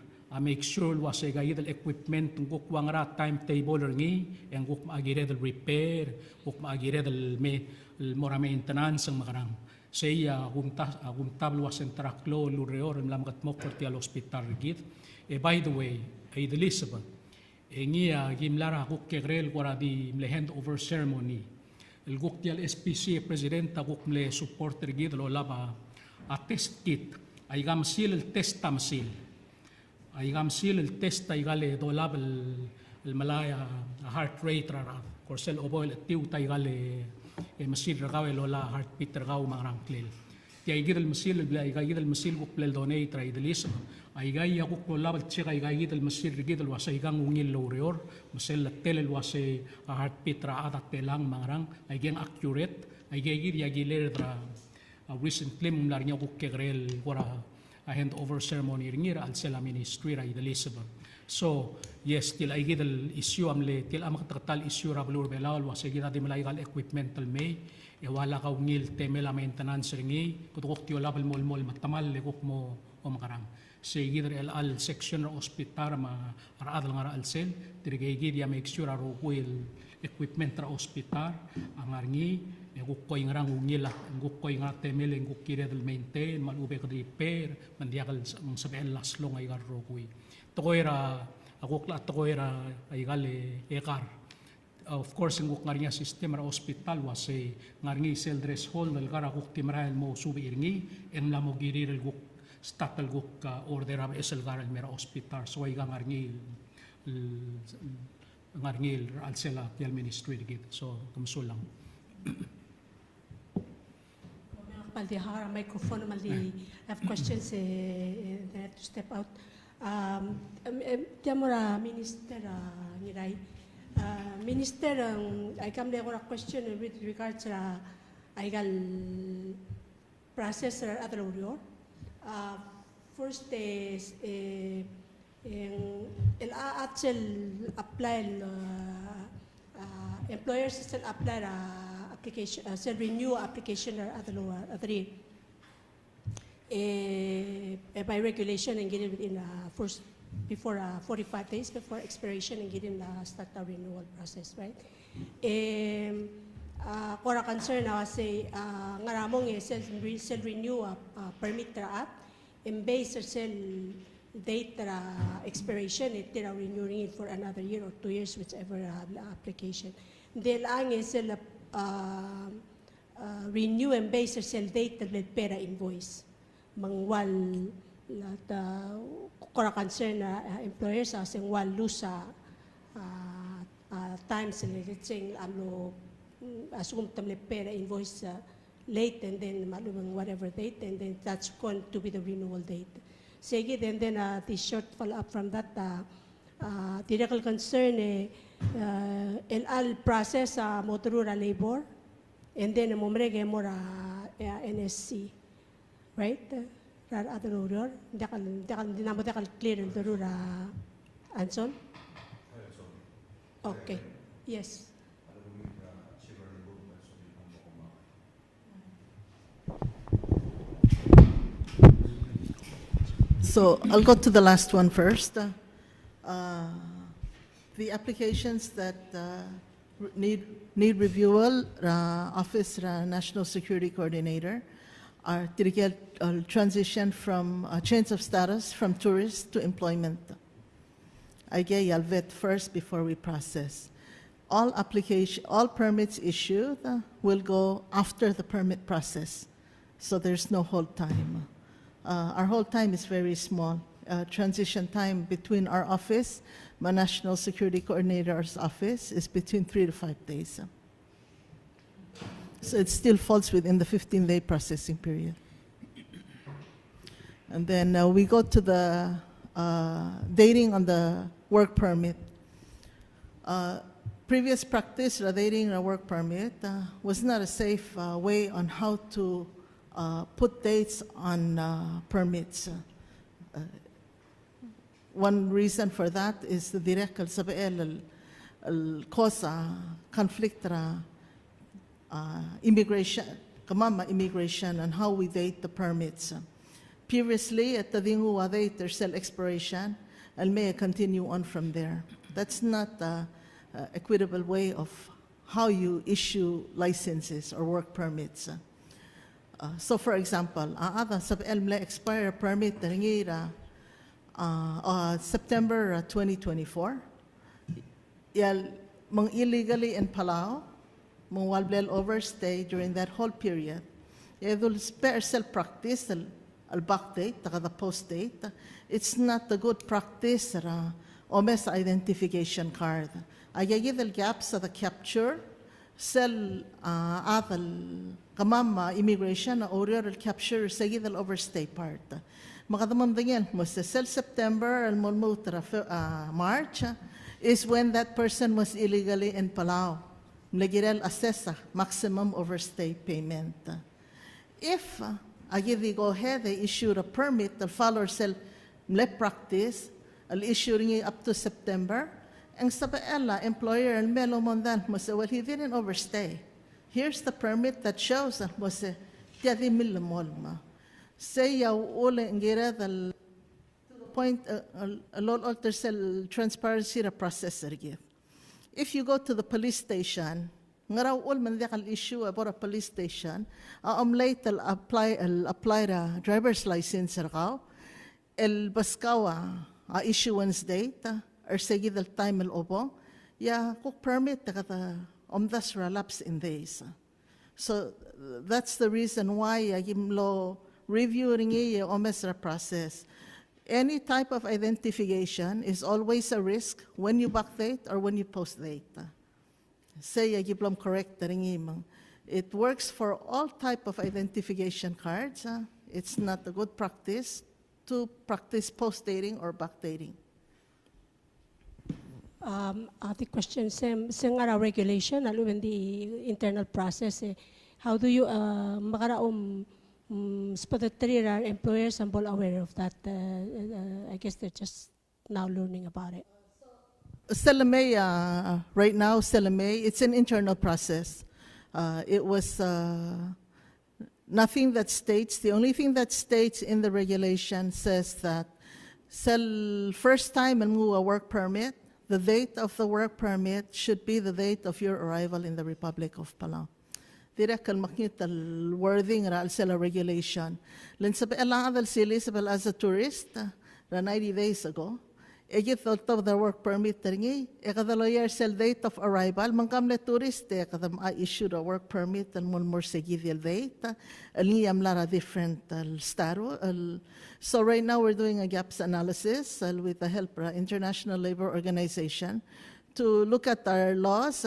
make sure was ay gayid el equipment nguk wangra timetable ngi yang guk maagire del repair guk maagire del mora maintenance ang makarang say gumtablo was en traklo lureor lam gat mo porti al hospital gid by the way ay the Elizabeth ngi gimlara guk kegrel wara di hand over ceremony el guk ti al SPC presidenta guk mle supporter gid lo laba a test kit ay gamsil el test tamsil ay gamsil el test ay gale dolab el malaya heart rate ra korsel oboil tiu tay gale masil ragaw lola heartbeat ragaw mangrang klel ti ay gidel masil ay gidel masil ko plel donate ra idelis ay gay ako ko labal check ay gidel masil gidel wasay gang ungil loreor masel telel wasay heartbeat ra atat telang mangrang ay gang accurate ay gay gid yagiler ra recently mumlar niya ko kegrel wara a handover ceremony ringira al sela ministry ra Elizabeth. So, yes, til ay gidal issue amle, til amak taktal issue ra balur belawal, wasa gida di malayigal equipmental may, e wala ka ungil temela maintenance ringi, kutukok tiyo labal mol matamal, lekok mo o makarang. Say gidar al section ra hospital, araadal nga ra al sel, tirigay gidya make sure ra rukwil equipment ra hospital, ang arngi, gukkoy nga rang ungila, gukkoy nga temel, gukkire del maintain, malube ka repair, mandiakal sabihin laslong ay garrokoy. Tokoy ra, tokoy ra ay gali ekar. Of course, ang guk nga rin system ra hospital, wasay nga rin sel threshold, nalgara guk timrahil mo subi iringi, em lamo giriril guk statalguk ka order am eselgar mera hospital so ay ngarngil alsela kial ministry digit so kumsulang.
Maldi hara microphone maldi have questions to step out. Tiamora minister niray. Minister I come there a question with regards to aigal process other audio. First is el atsel apply employers still apply application still renew application or other by regulation and get it within first before 45 days before expiration and get in the start the renewal process, right? Kora concern na say ngaramong self renew permit ra at and base sel date expiration it tira renewing it for another year or 2 years whichever application. Then ang sel renew and base sel date that pera invoice mangwal kora concern na employers asing wal lusa times let's say alo assume tamle pera invoice late and then malumang whatever date and then that's going to be the renewal date. Sige, and then the short follow up from that the legal concern el process motorura labor and then momrege mora NSC, right? Other order, dekal clear el darura Anson. Okay, yes.
So I'll go to the last one first. The applications that need reviewal, Office National Security Coordinator, are to get transition from change of status from tourist to employment. I get I'll vet first before we process. All permits issued will go after the permit process, so there's no hold time. Our hold time is very small. Transition time between our office, my National Security Coordinator's office, is between 3 to 5 days. So it still falls within the 15-day processing period. And then we go to the dating on the work permit. Previous practice, dating a work permit, was not a safe way on how to put dates on permits. One reason for that is the direct causa conflict immigration, immigration and how we date the permits. Previously, at the Dingua date, there's cell expiration, and may continue on from there. That's not an equitable way of how you issue licenses or work permits. So for example, sa elmle expire permit September 2024. Yal mang illegally in Palau, mang walblel overstay during that whole period. Yadul spare self practice al back date, the post date. It's not a good practice omes identification card. Ayagid el gaps sa the capture sel atal kamama immigration na orior el capture sa gidal overstay part. Makadamam din mo sa September al mulmutra March is when that person was illegally in Palau. Mlagirel assessa maximum overstay payment. If agidi go ahead they issue a permit the follower sel mle practice al issuing up to September. Ang sabaela employer al melo mondan mo sa well he didn't overstay. Here's the permit that shows mo sa tiadi milmol ma. Say yaw ule ngira dal point a lot alter cell transparency the processor give. If you go to the police station, ngaraw ul man dekal issue about a police station, late apply the driver's license raw, el baskawa issuance date, or sige the time el obo, ya cook permit the das relapse in days. So that's the reason why yimlo review ringi omesra process. Any type of identification is always a risk when you backdate or when you postdate. Say giblom correct ringi mang. It works for all type of identification cards. It's not a good practice to practice postdating or backdating.
The question, same regulation, when the internal process, how do you, makaraom, spotted employers are all aware of that? I guess they're just now learning about it.
Selamay, right now, Selamay, it's an internal process. It was nothing that states, the only thing that states in the regulation says that first time and a work permit, the date of the work permit should be the date of your arrival in the Republic of Palau. Direct makita al wording ra sila regulation. Len sabi elang adal sili sabi as a tourist 90 days ago. Egit thought of the work permit ringi. Ekadalo year sel date of arrival. Mangkamle tourist ekadam issued a work permit and more segidil date. Aliyam lara different staro. So right now we're doing a gaps analysis with the help of International Labor Organization to look at our laws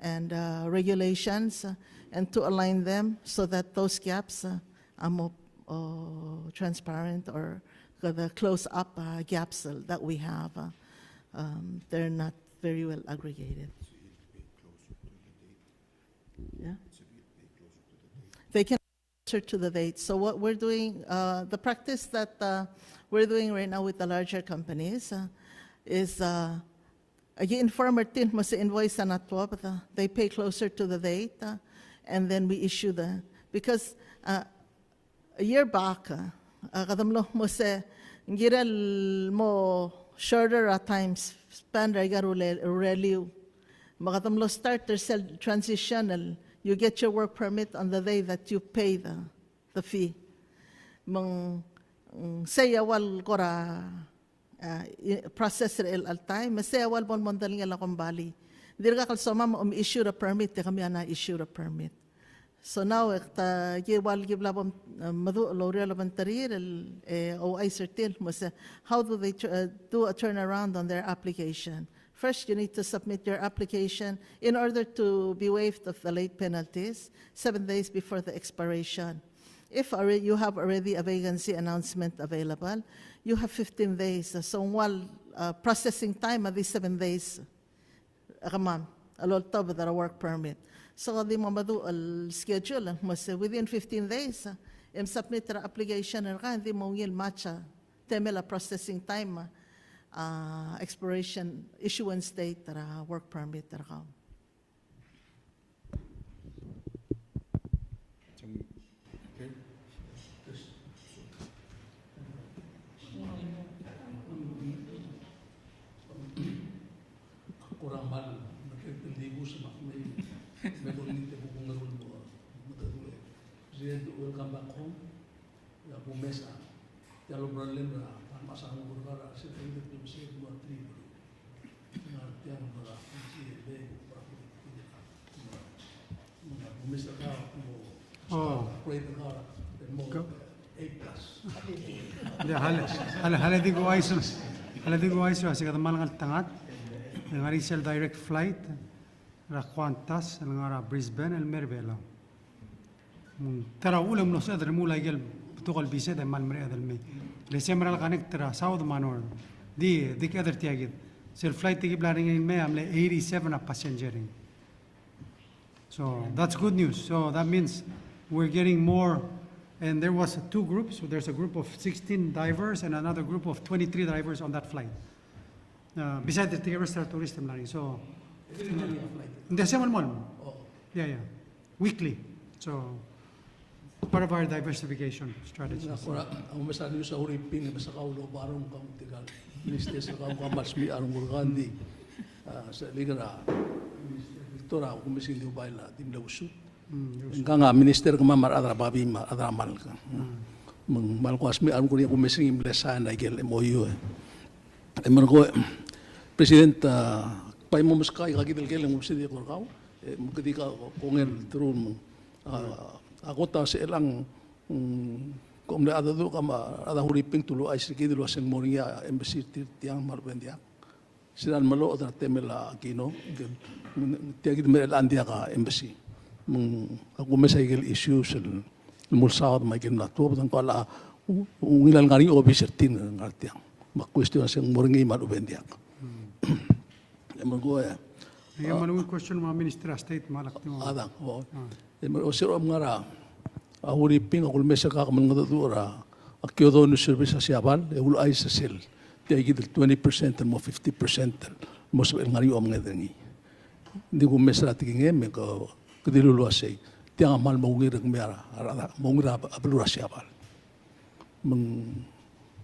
and regulations and to align them so that those gaps are more transparent or the close-up gaps that we have, they're not very well aggregated. Yeah? They can answer to the date. So what we're doing, the practice that we're doing right now with the larger companies is inform our team mas invoice na to, but they pay closer to the date, and then we issue because a year back, kadamlo mo se ngiral mo shorter at times span release makadamlo starter cell transitional, you get your work permit on the day that you pay the fee. Mang sayawal kora process al time masayawal bon mondaling ala kumbali. Dirga kalsoma mo issue a permit kami ana issue a permit. So now, giwal giblabom madu L'Oreal Bantarir o certain how do they do a turnaround on their application? First, you need to submit your application in order to be waived of the late penalties 7 days before the expiration. If you have already a vacancy announcement available, you have 15 days. So while processing time of these 7 days, a lot of the work permit. So the mamadu al schedule within 15 days, submit the application and the mongil matcha temela processing time expiration issuance date work permit
kurang mal nakipiligo sa may ulit ko kung naroon mo matatuloy. President, welcome back home. Ya pumesa. Ya lo problem na pamasang ko para sa pwede ko sa mga tribo. Na tiyan para si Lego para ko. Pumesa ka mo. Pwede ka mo 8+.
Ya hala di ko ayos. Hala di ko ayos kasi kadamalang tangat. Ngari sel direct flight ra Qantas ngara Brisbane el Mervela. Tara ulam no sadr mula gel بتوغل بيسد مال مريء هذا المي لسيمر القنك ترى ساوث مانور دي كذا تيجي سير فلايت تجيب لارين المي عمله 87 passengering. So that's good news. So that means we're getting more. And there was 2 groups. So there's a group of 16 divers and another group of 23 divers on that flight. Besides the restaurant tourism learning. So the same one. Yeah. Weekly. So part of our diversification strategy.
Ang masabi sa Uripin, sa kaulo barong kamutigal. Minister sa kamasmi arong Burgandi. Sa ligara. Victoria, kumisil yung baila, timlawsut. Nga minister ka mamar adra babi ma adra mal ka. Mal ko asmi arong kunya kumisil yung blesan na gel MOU. Emergo President pay mo muskay kakidel mo si ko kaw. Mukadika kongel turun mo. Ako ta sa ilang kung na ada do kama ada huriping tulo ay sige dilo aseng moringa embassy tiang malbendia sidan malo otra temela kino tiagi mel andia ka embassy mung ako mesay gel issues el mulsad may gel na to dan kala ungilan ngari officer tin ngartiang ma question aseng moringa malbendia emang ya
Ngayon malungin question mga Minister State malak mo.
Adang, oo. O siro ang ngara, ahuriping akul mesa ka kaman nga dura, akyodo no service sa siabal, ul ay sa sil. Tiay gidil 20% mo 50% mo sa ngari om nga dengi. Hindi ko mesa tiging eme ko kadilulo asay. Tiang amal maungir ang mera, maungir abulura siabal. Mang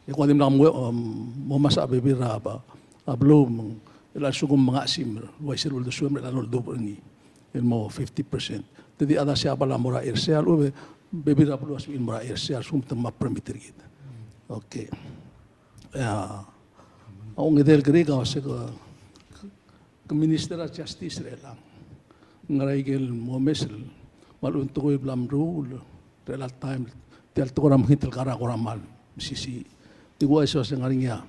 ikaw din lang mo masabi bira ba ablo mang ila sugong mga asim, waisir uldo suwem ila uldo ni mo 50%. Jadi ada siapa lah mora irseal, ube bebira puluh asmin mora irseal, sumtem ma permitir kita. Oke. Ya, aku ngedel geri kau se ke Minister Justice relang, ngaraigel mo mesel, malu untuk gue belam rule, real time, tial tu orang hitel kara orang mal, sisi. Di gua iso sengaringnya,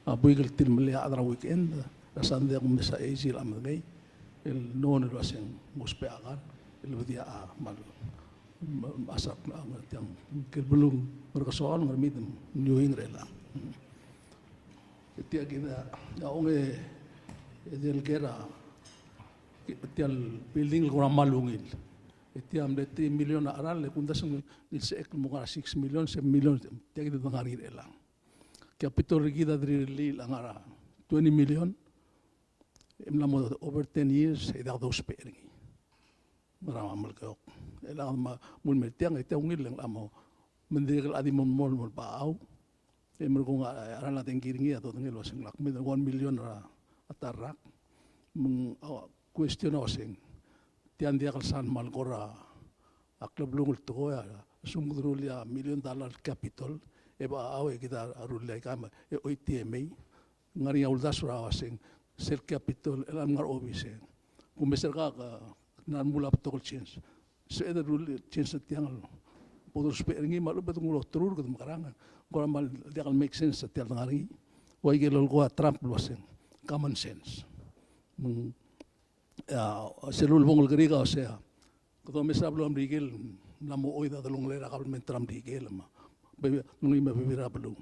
abu igel til melia adra weekend. Rasan dia kumisa easy lah magai, el non el asing muspe agar, el dia malu asap yang belum berkesoal ngermit New England lah. Ketika kita onge edel kera, tial building kurang malungil. Ketika amde 3 million aral, kunda seng ilseek mukara 6 million, 7 million, tiap kita tengari elang. Capital kita dari li langara 20 million. Imlamo over 10 years, idak dos peringi. Marama malkaok. Elang ma mulmetiang ite ungil lang amo. Mendigal adi mol paaw. Emro kung aral natin kiringi ato ngil wasing lakmid 1 million ra atarak. Mung question osing. Tian dia kalsan malkora aklab lungul to ya. Sumudrulia $1 million capital. Eba awe kita arulai kama OITMA. Ngari uldas ra wasing sel capital elam ngar obise kumeser ka nan mula patokol chance so eda rule chance tiang podo speringi malu betung lo trur ko makaranga ko mal diakal make sense sa tiang ngari wai gelol ko Trump losen common sense selul bongol gari ka osea ko mesra blom digel namo oida dalong lera government Trump digel ma nungi mabibira belum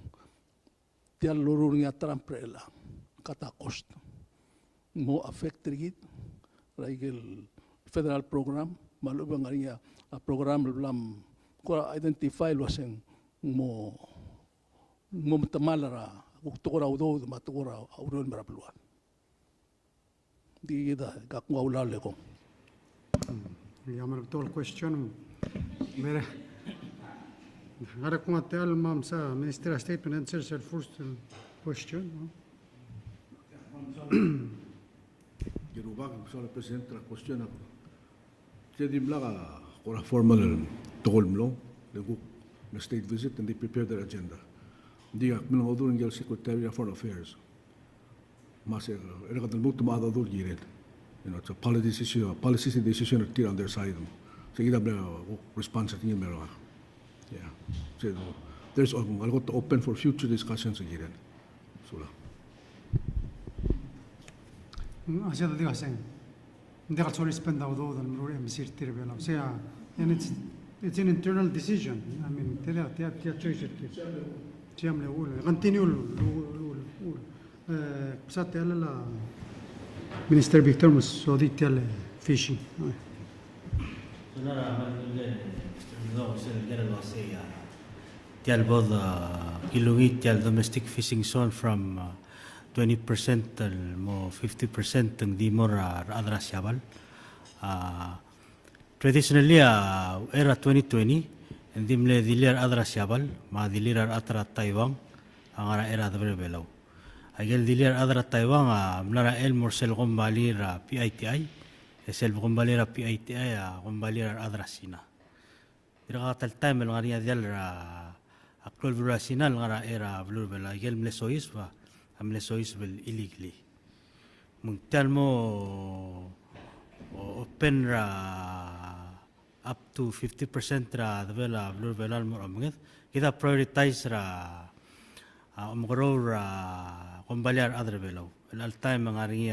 tiang lorur nga Trump rela kata cost mo affect rigid raigel federal program malubang ngariya program lam ko identify waseng mo tamalara uktora udo matura auron marapluan di ida kakwa ulale ko
Yaman tol question mere Gara kung atel mam sa Minister State and answer sa first question
Gerubag, soal Presidente, la cuestión ako. Jadi blaga, kora formal tokol mlo, lego na state visit and they prepare their agenda. Dia minang odur ngel Secretary of Foreign Affairs. Mas era kadal mo tumada odur giret. It's a policy decision at on their side. So kita bla response at niya meron. Yeah. So there's algo to open for future discussions giret. Sula.
Asya tadi kaseng, hindi ka sorry spend daw daw dan muro emisir tirbe lang. Saya, and it's an internal decision. I mean, tiya choice it. Siyam le ul, continue ul. Sa tiya la Minister Victor mus so di tiya le fishing.
Sonara no se tiya bod ilungit tiya domestic fishing zone from 20% mo 50% ng dimor adra siabal. Traditionally era 2020 endimle dilir adra siabal ma dilir atra Taiwan ang era adra belaw. Agel dilir adra Taiwan mlara el morsel gombalir PITI esel gombalir PITI gombalir adra sina. Dira tal time el ngaria dial aklol vura sina ngara era blur bela agel mlesois wa amle sois bel illegally mungtal mo open ra up to 50% ra debela blur belal mo amget kita prioritize ra umgro ra kombalyar adre belau al time mangari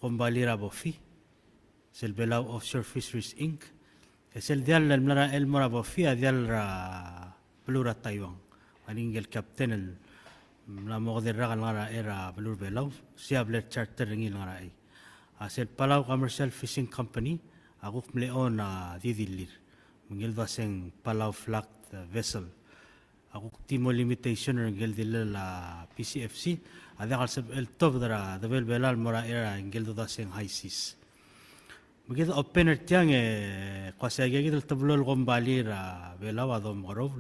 kombalira bofi sel belau offshore fisheries inc sel dial el mara el mora bofi dial ra blura taiwan aningel captain el la mogder ra ngara era blur belau siabler charter ngil ngara ai asel Palau Commercial Fishing Company aguk mleon didilir mengel vaseng Palau Flag vessel aguk timo limitation ngel dilala PCFC ada kalseb el top dara debel belal mora era ngel do daseng high seas mengel opener tiang kwasa gel tablol gombali ra belau adom gorov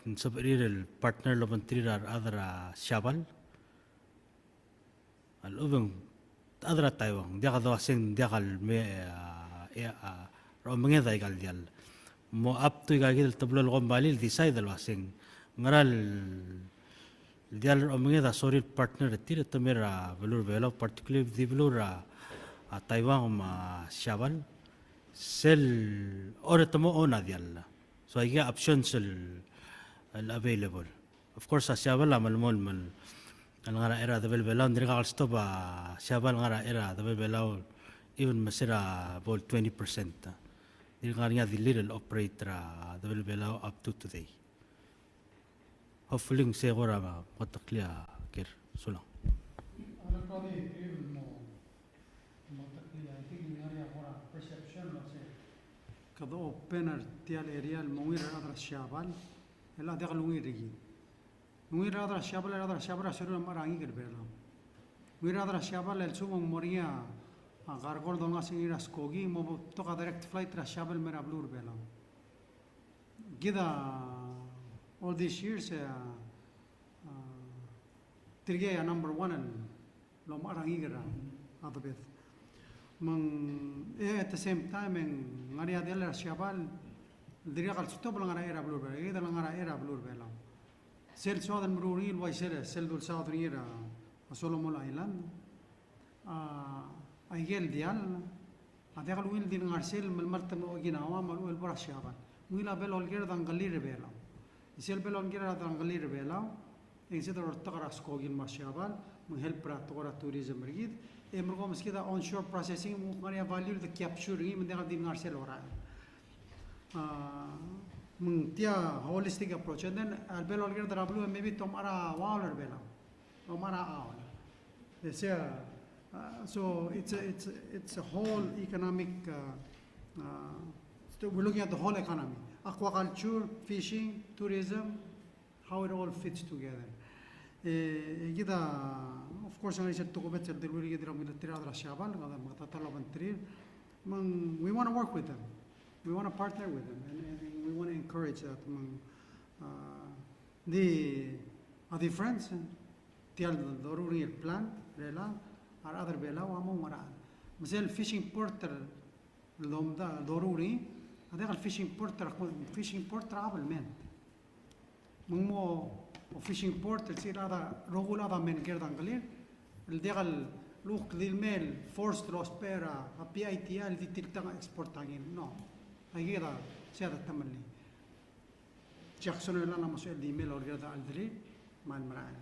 nsabrir el partner lobantrir adra shabal al ubeng adra Taiwan dia kada sing dia kal me romenge dai gal dial mo up to gagil tablo gombali decide al wasing ngaral dial romenge da sorry partner tire tamera velur velo particularly di velur Taiwan ma shabal sel or tamo ona dial so I get options al available of course shabal amal mal ngara era de belbelaw ndiri kal stop shabal ngara era de belbelaw even masira bol 20% diri ngara the little operator de belbelaw up to today hopefully se gora mataklia ker sulang
Alam ko di even mo mataklia tigin ngari agora perception lo se kado opener tial area al mawir adra shabal ela de galungir rigi Mungkin ada siapa suruh marangi kerbela. Mungkin ada siapa lel semua moria gargor donga singira skogi mo toka direct flight ra siapa mera blur bela. Gida all these years tirge number 1 lo marangi kera atau bet. At the same time ngari ada siapa diri kal stop langara era blur bela. Gida langara era blur bela. Sel Southern Marine why sel dul Southern era Solomon Island aigel dial adekal wil din ngarsel malmartam o ginawa mal wel barashaban wila bel olger dangalir bela sel bel olger dangalir bela instead of taqra skogin mashaban mun help ra taqra tourism rigid emrgo maskida onshore processing mu ngania value the capture ngi mun din ngarsel ora Tia holistic approach and then albel olger drablu maybe tomara waller bela tomara awl they say so it's a whole economic so we're looking at the whole economy aquaculture fishing tourism how it all fits together كده of course أنا شفت تقوبت الدولية كده من التراد الشعبان هذا ما تطلب الترير we want to work with them we want to partner with them and we want to encourage that the friends تيال ضروري البلان ريلا or other بلا وامو مرا مثل fishing port اللهم ده ضروري هذا الفيشنج بورت عابل من مو fishing port تصير هذا رجل هذا من غير دانغلير الدغل لوك للميل فورست روسبيرا بي اي تي ال دي تلتا اكسبورت اجين نو هيدا سيادة التملي جاكسون لنا مسؤول دي ميل اورجر دا الدري مع المرأة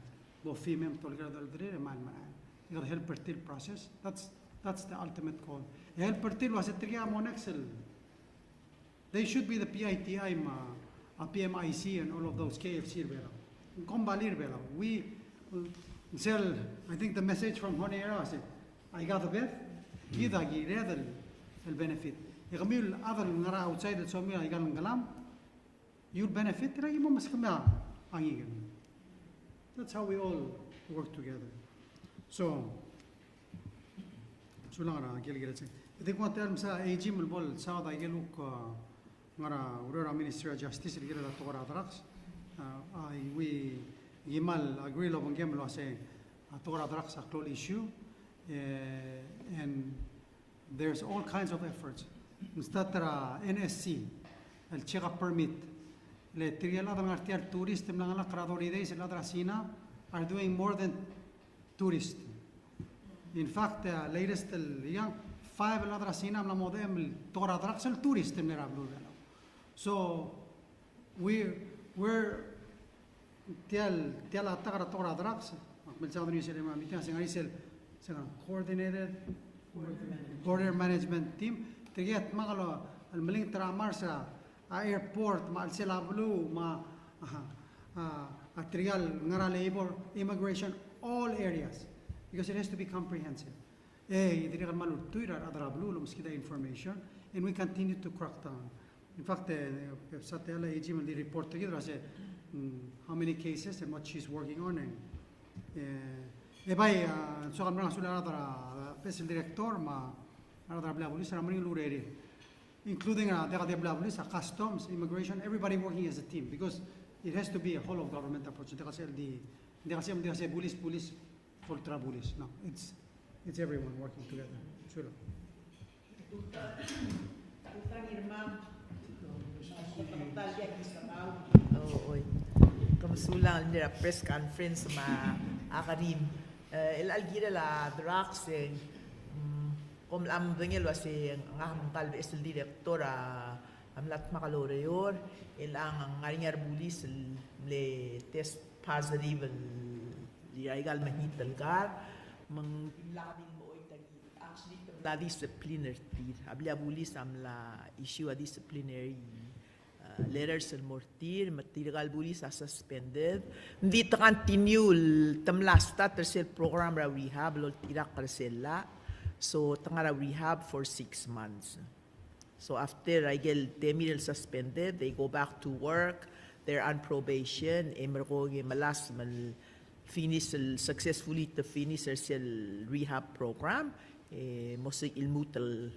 لو في ميم تورجر دا الدري مع المرأة يقدر هيلبر تيل بروسيس that's the ultimate goal هيلبر تيل واسطريا مونكسل they should be the PITI PMIC and all of those KFC بيلا كومبالير بيلا we sell I think the message from Honiera is I got the best كذا هذا البنفيت يغميل هذا النرا outside السومية يقال الكلام you'll benefit تلاقي مو مسكنا عنيجن that's how we all work together so لنا كيل كيل إذا كنت مثلا AG من البول ساعد يقولك ngara urara Ministry of Justice ligera da togora drax we gimal agree lo bangem lo ase togora drax actual issue and there's all kinds of efforts mstatra NSC el chega permit le triela da ngartial tourist mlanga la cradori days la drasina are doing more than tourists in fact latest 5 الأدرى سينام لمودهم التورا دركس التوريست من رابلو بينو. So we're تيال أتقرأ تورا دركس من ساوندني سليم ميتين سنغري سل coordinated border management team تريت مغلو الملين ترى مارسا airport ما السلا بلو ما التريال نرى labor immigration all areas because it has to be comprehensive. يدري مالو تويتر أدرى بلو لو مسكيدا information and we continue to crack down. In fact, Satella يجي من the report together say how many cases and what she's working on. باي سو كان مسؤول هذا بس الديريكتور ما هذا بلا بوليس رامين لوريري including the bla police, customs, immigration, everybody working as a team because it has to be a whole of government approach. They say police, ultra police. No, it's everyone working together. Sure.
Kamasulang nila press conference ma akarim el-algira la drugs kom am dengel wasi ngam kalbe esel direktora amlat makaloreyor ilang ngaringar bulis le test positive legal mahit dalgar mang labing mo actually la disciplinary abla bulis amla issue a disciplinary letters and mortir material bulis are suspended hindi ta continue tamlasta tercer program ra rehab lo tirak karsela. So, tangara rehab for 6 months. So, after I get Demir suspended, they go back to work. They're on probation. Emergo malas mal finish successfully to finish their rehab program. Mosik ilmutal,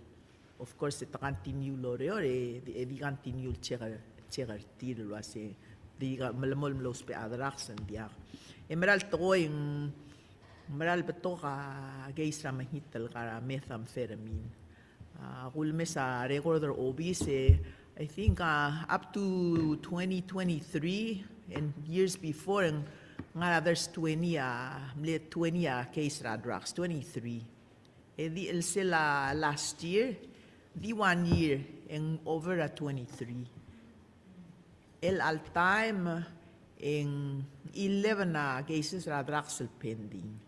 of course, it continue loreo. Di continue checker tiro wase. Di malamol los pe adrax and diak. Emerald toing. Maral beto ka gaysra mahital kara methamphetamine. Gulme sa recorder obese, I think up to 2023 and years before, there's 20 case drugs, 23. The el sila last year, the 1 year and over at 23. El all time in 11 cases drugs pending.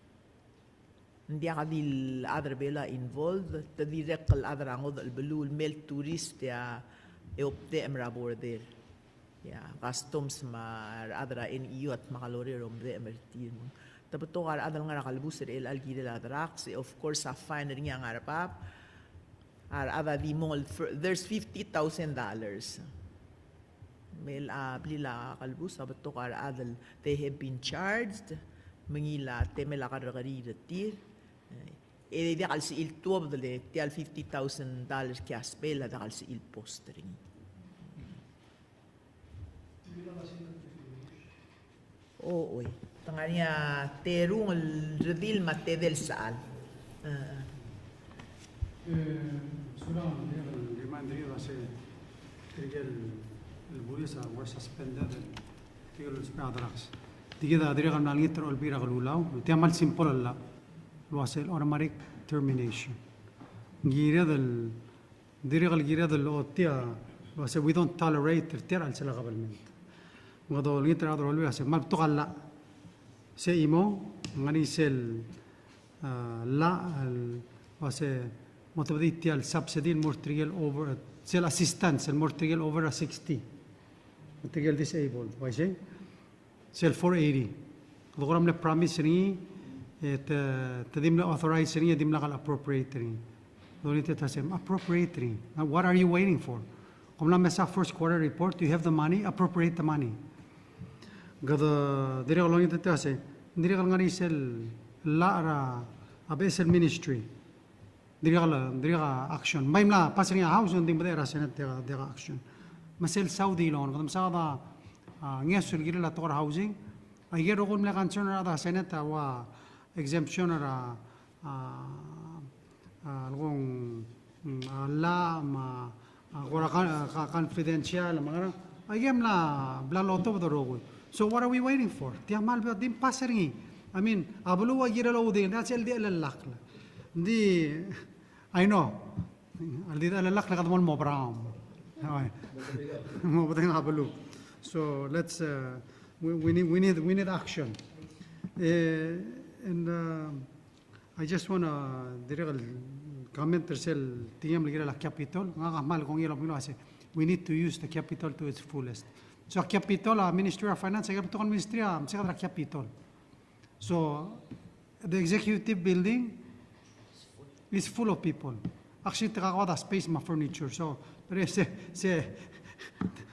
Hindi akadil other bela involved, the direct other angod albelul mel tourist ya eopte emra border. Ya customs ma adra NEU at makalori rom de emertin. Tabato kar adal nga nakalbus el algide la drax, of course a fine ring yang arapap. Ar ada di mall there's $50,000. Mel blila kalbus tabato kar adal they have been charged mangila temela karagari retir. E di kalsi il tuo delle ti al $50,000 che aspella da kalsi il postering. Oi, tanganya terung el redil mate del sal.
Sulang reminder you was el bulisa were suspended tigel spadrax. Tigida direga nalgitro el bira galulao, ti amal simple la lo hace el automatic termination. Gira del direga el gira del otia lo hace we don't tolerate el tierra al sela gabalmente. Ngado litra adro lo hace mal togalla se imo ngani sel la lo hace motivati al subsidy mortrial over sel assistance el mortrial over a 60 mortrial disabled why say sel 480 dogram le promise ni تديم authorize ring يديم لغال appropriate ring دوني تتسم appropriate ring what are you waiting for قم لما سا first quarter report you have the money appropriate the money قد ديري غلوني تتسم ديري غلوني سل لا را أبيس المينستري ديري غلا action ما يملا باسرين house نديم بدي راسنا ديري action مسألة سعودي لون قد مسألة نيسو الجيل لا تور housing أيجي رقول ملا كانسون هذا سنة و exemption ra algún la ma agora confidential magara ayem la bla loto do. So what are we waiting for? Ti amal ba dim pasering. I mean abulu wa gira lo de na sel de la lakla di I know. Aldita lalak na kadamol mo brown. Mo batang habalu. So let's we need action. And I just wanna direct comment tersel tingam lagi la capital nga kamal kong ilo pino ase. We need to use the capital to its fullest. So capital, Ministry of Finance, capital ministry, sa capital. So the executive building is full of people. Actually, takakawada space ma furniture. So, pero se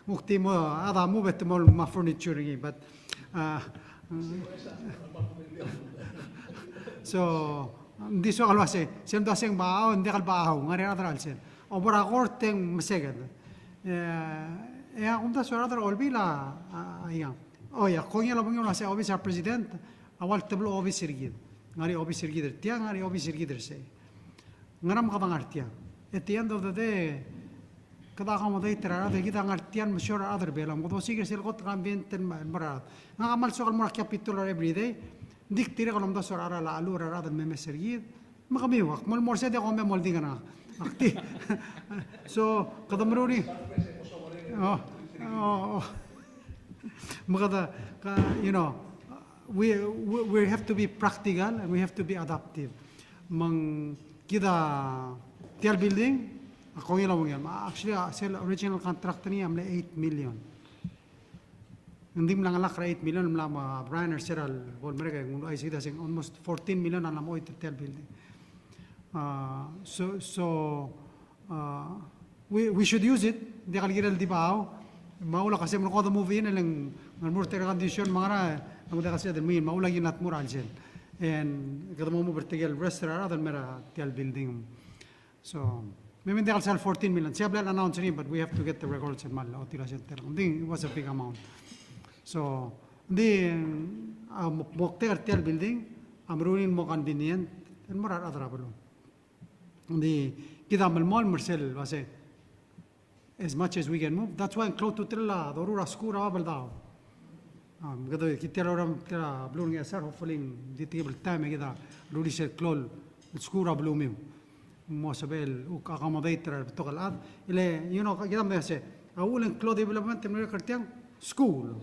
mukti mo ada mo bet mo ma furniture ngi, but so hindi so kalwa se do aseng bao hindi kal bao ngari adral sen. Obra korteng masegad. Umda so adral olbila ya. Oh ya, konya lo bangyo se office president awal tablo office rigid. Ngari office rigid tiang ngari office rigid se. Ngaram ka bangartian. At the end of the day, kada ka mo day tara de kita ngartian masure other belam ko sige sel ko ambient marat. Nga kamal so kalmo capital every day. Dik tira ko namda sor ara la alura ra me mesergid. Makamiwak mol morse de ko me mol dingana. Akti. So kada maruni. Magada you know, we have to be practical and we have to be adaptive. Mang kita tial building ako yung lawang yan. Actually, sel original contract niya amla 8 million. Hindi mo lang alak 8 million amla ma Brian Seral bol mereka yung ay sida sing almost 14 million alam mo ito tial building. We should use it. Hindi kaligiral di ba? Maula kasi mo ko the movie na lang more condition mga na ang kasi del min maula yung not moral sen. And kada mo vertical restaurant other mera tial building. So maybe they sell 14 million. Siya blan announce ni, but we have to get the records in Mal Otila Center. It was a big amount. So the mokter tial building amrunin mo convenient and more other abalo. The kita mal Marcel was as much as we can move. That's why close to Trilla dorura skura abal daw. Gado kitira ram tira blue nga sir hopefully the table time kita ruli sir klol skura blue mi mo sabel u accommodate to kalad ile you know kita me se awulen clo development me kartiang school.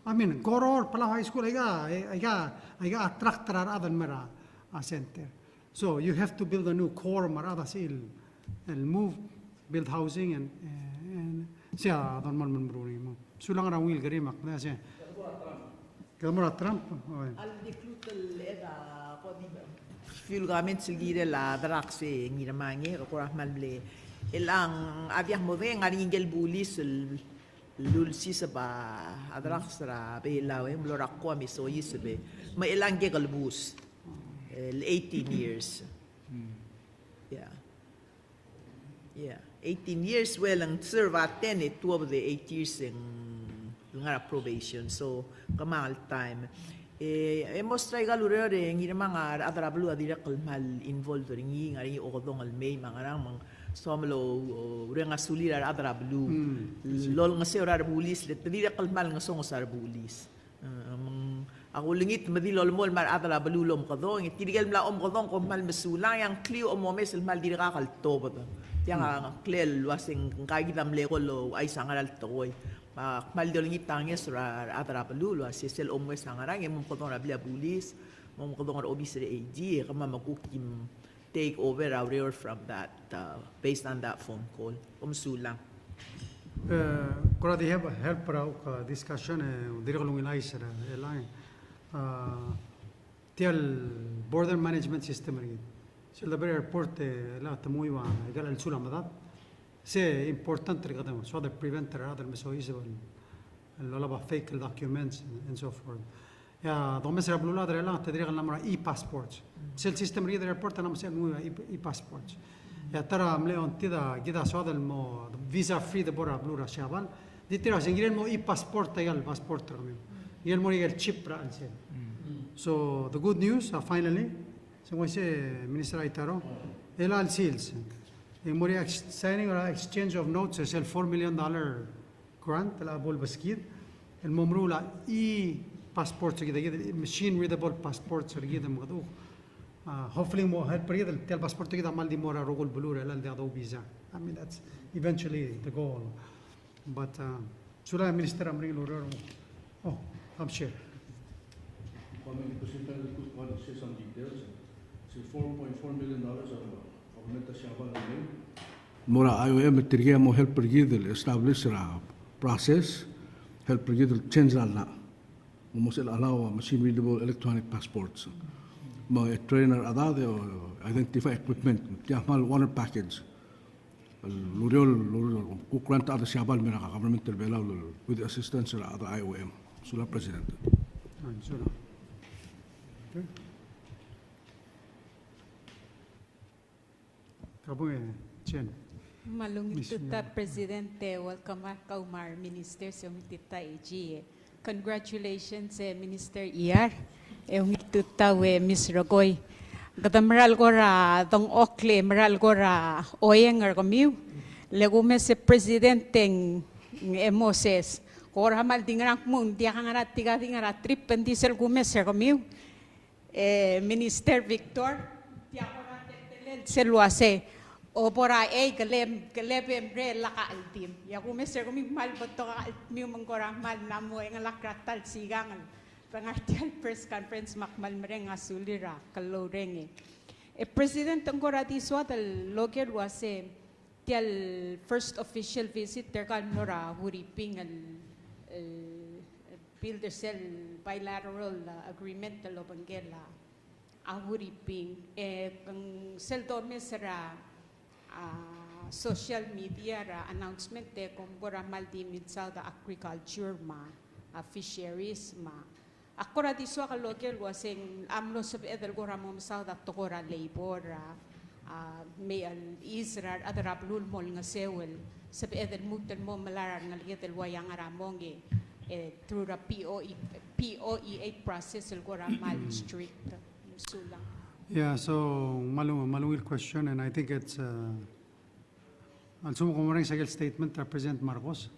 I mean Goror pala high school aiga attract other mera a center. So you have to build a new core marada sil and move build housing and siya don man bruni mo. Sulang ra wil gari mak na siya. Kamera Trump.
Al diklutel eda ko di fulgament sigire la draxe ngira mange ko rahmalble elang aviah move ngari ngel bulis lul sisaba adraxra be lawe mlora ko mi so yisbe ma elang ge galbus 18 years. Yeah 18 years well ang serve at 10 2 of the 8 years in nga probation so kamal time mostra galurere ngira mga adrablu adira kalmal involved ringi ngari okodong almay mga rang somlo renga sulira adrablu lol nga sera bulis let dira kalmal nga song sar bulis ako lingit madilol mol mar adrablu lom kadong itigal mla kadong ko mal mesulang yang klio o momes mal dira kalto ba yang klel wasing kagidam lekolo ay sangaral toy mal lingit tangis ra adrablu si sel omwe sangarang mom kadong rablia bulis mom kadong ra obisre AG kama makukim take over our from that based on that phone call sulang
kora they have a help para discussion diri kalung ilay sir line tial border management system rin sila ber airport la tamoy wa igal al sulam madat se important rin kadam so the preventer other mesoisable lola ba fake documents and so forth ya do mesra blula dre la tedri gal namra e-passports sel system rin airport na mesel mu e-passports ya tara mleon tida gida so del mo visa free de bora blura shabal ditira singirel mo e-passport tagal passport kami yel mo igal chip ra ansel so the good news finally so we say minister Aitaro elal seals mori signing or exchange of notes sel $4 million grant la bol baskid el momrula e passports كده machine readable passports كده مقدو hopefully mo help rin tel passport kita mal di mora rogol bulura lal di ado visa. I mean that's eventually the goal. But sula minister amring lura. Oh, I'm sure.
Comment, President, I want to say some details. So $4.4 million government Siabal name. Mora IOM tirgia mo help pergi establish a process, help pergi change la. Must allow machine readable electronic passports. My trainer ada de identify equipment. Kaya mal water package. Luriol kukuranta ada Siabal mera government terbela with the assistance of the IOM. Sula President.
Sula. Okay. Kabung Chen.
Malungit
Miss
tuta Presidente, welcome Kaumar Minister Sumitita EG. Congratulations Minister Iar. Ungit tuta we Miss Rogoy. Gadamral gora dong okle maral gora oyeng argamiu. Legume se Presidente emoses. Gora mal dingrak mung dia kangarat tiga dingarat trip pendisel gume se argamiu. Minister Victor, dia gora telel seluase. O pora galem bre laka altim. Ya ku meser ko mal boto ka altim mangkora mal namo ang lakratal sigangan. Pangartial press conference makmal mereng asulira kalorenge. President angkora diswa dal loger wase tial first official visit ter kan nora huriping al builder cell bilateral agreement lo bangela a huriping ang sel dorme sera social media ra announcement te kumbura maldi mitsaw da agriculture ma fisheries ma akora diswa ka local wasing amlo sab edel gora mo saw da tokora labor may al Israel adara blul mol nga sewel sab edel mutel mo malara nga ligetel wayang aramonge through the POE8 process el gora mal strict sulang.
Yeah, so malungil question, and I think it's also kumaring sa statement President Marcos.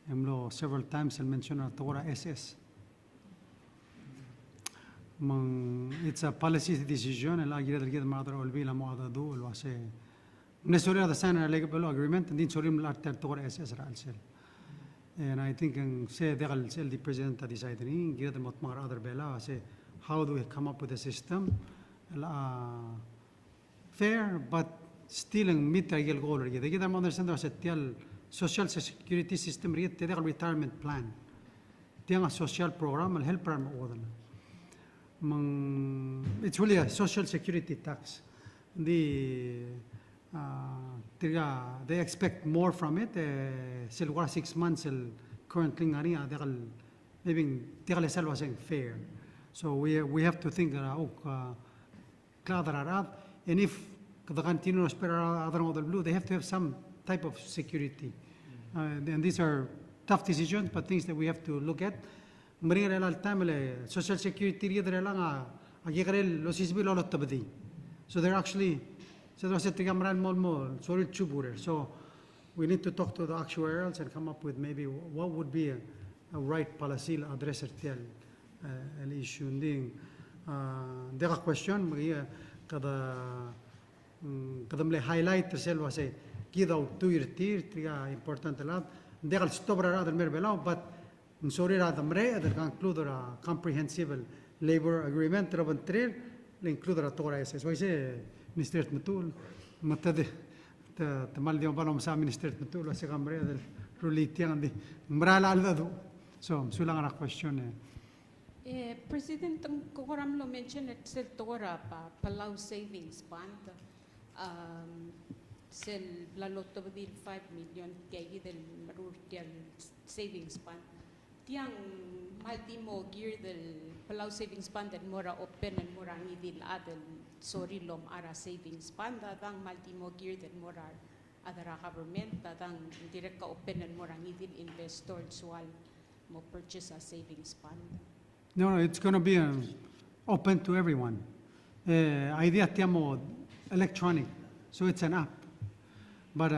Emlo several times I mentioned Tora SS. It's a policy decision. El agir del gid madra olbi la moada do el wase. Nesori the sign a legal agreement and din sorim la Tora SS ra sel. And I think say the sel the president decided in gid mot mar other bela say how do we come up with a system fair but still in mid-term goal. They get them understand that social security system they have a retirement plan. They have a social program and help program. It's really a social security tax. They expect more from it. 6 months currently maybe they saying fair. So we have to think and if the continuous other blue, they have to have some type of security. And these are tough decisions, but things that we have to look at. Social security so they're actually so we need to talk to the actuaries and come up with maybe what would be a right policy to address the issue. The question kada mle highlight sel wase kida tu irtir tiga important lab degal stobra ra mer belau but sorry ra damre der conclude a comprehensive labor agreement robentrer include ra tora ese so ise minister matul matade tamal di balom sa minister matul wase gamre del rulitian di mrala aldo so sulang ra question
President Koram lo mention at sel tora pa Palau savings fund sel la lotto del 5 million kaya del marurtial savings fund tiang maltimo gear del Palau savings fund and mora open and mora ngidil adel sorry lom ara savings fund adang maltimo gear del mora adara government adang direct ka open and mora ngidil investor swal mo purchase a savings fund.
No, it's going to be open to everyone. Idea tiamo electronic, so it's an app. But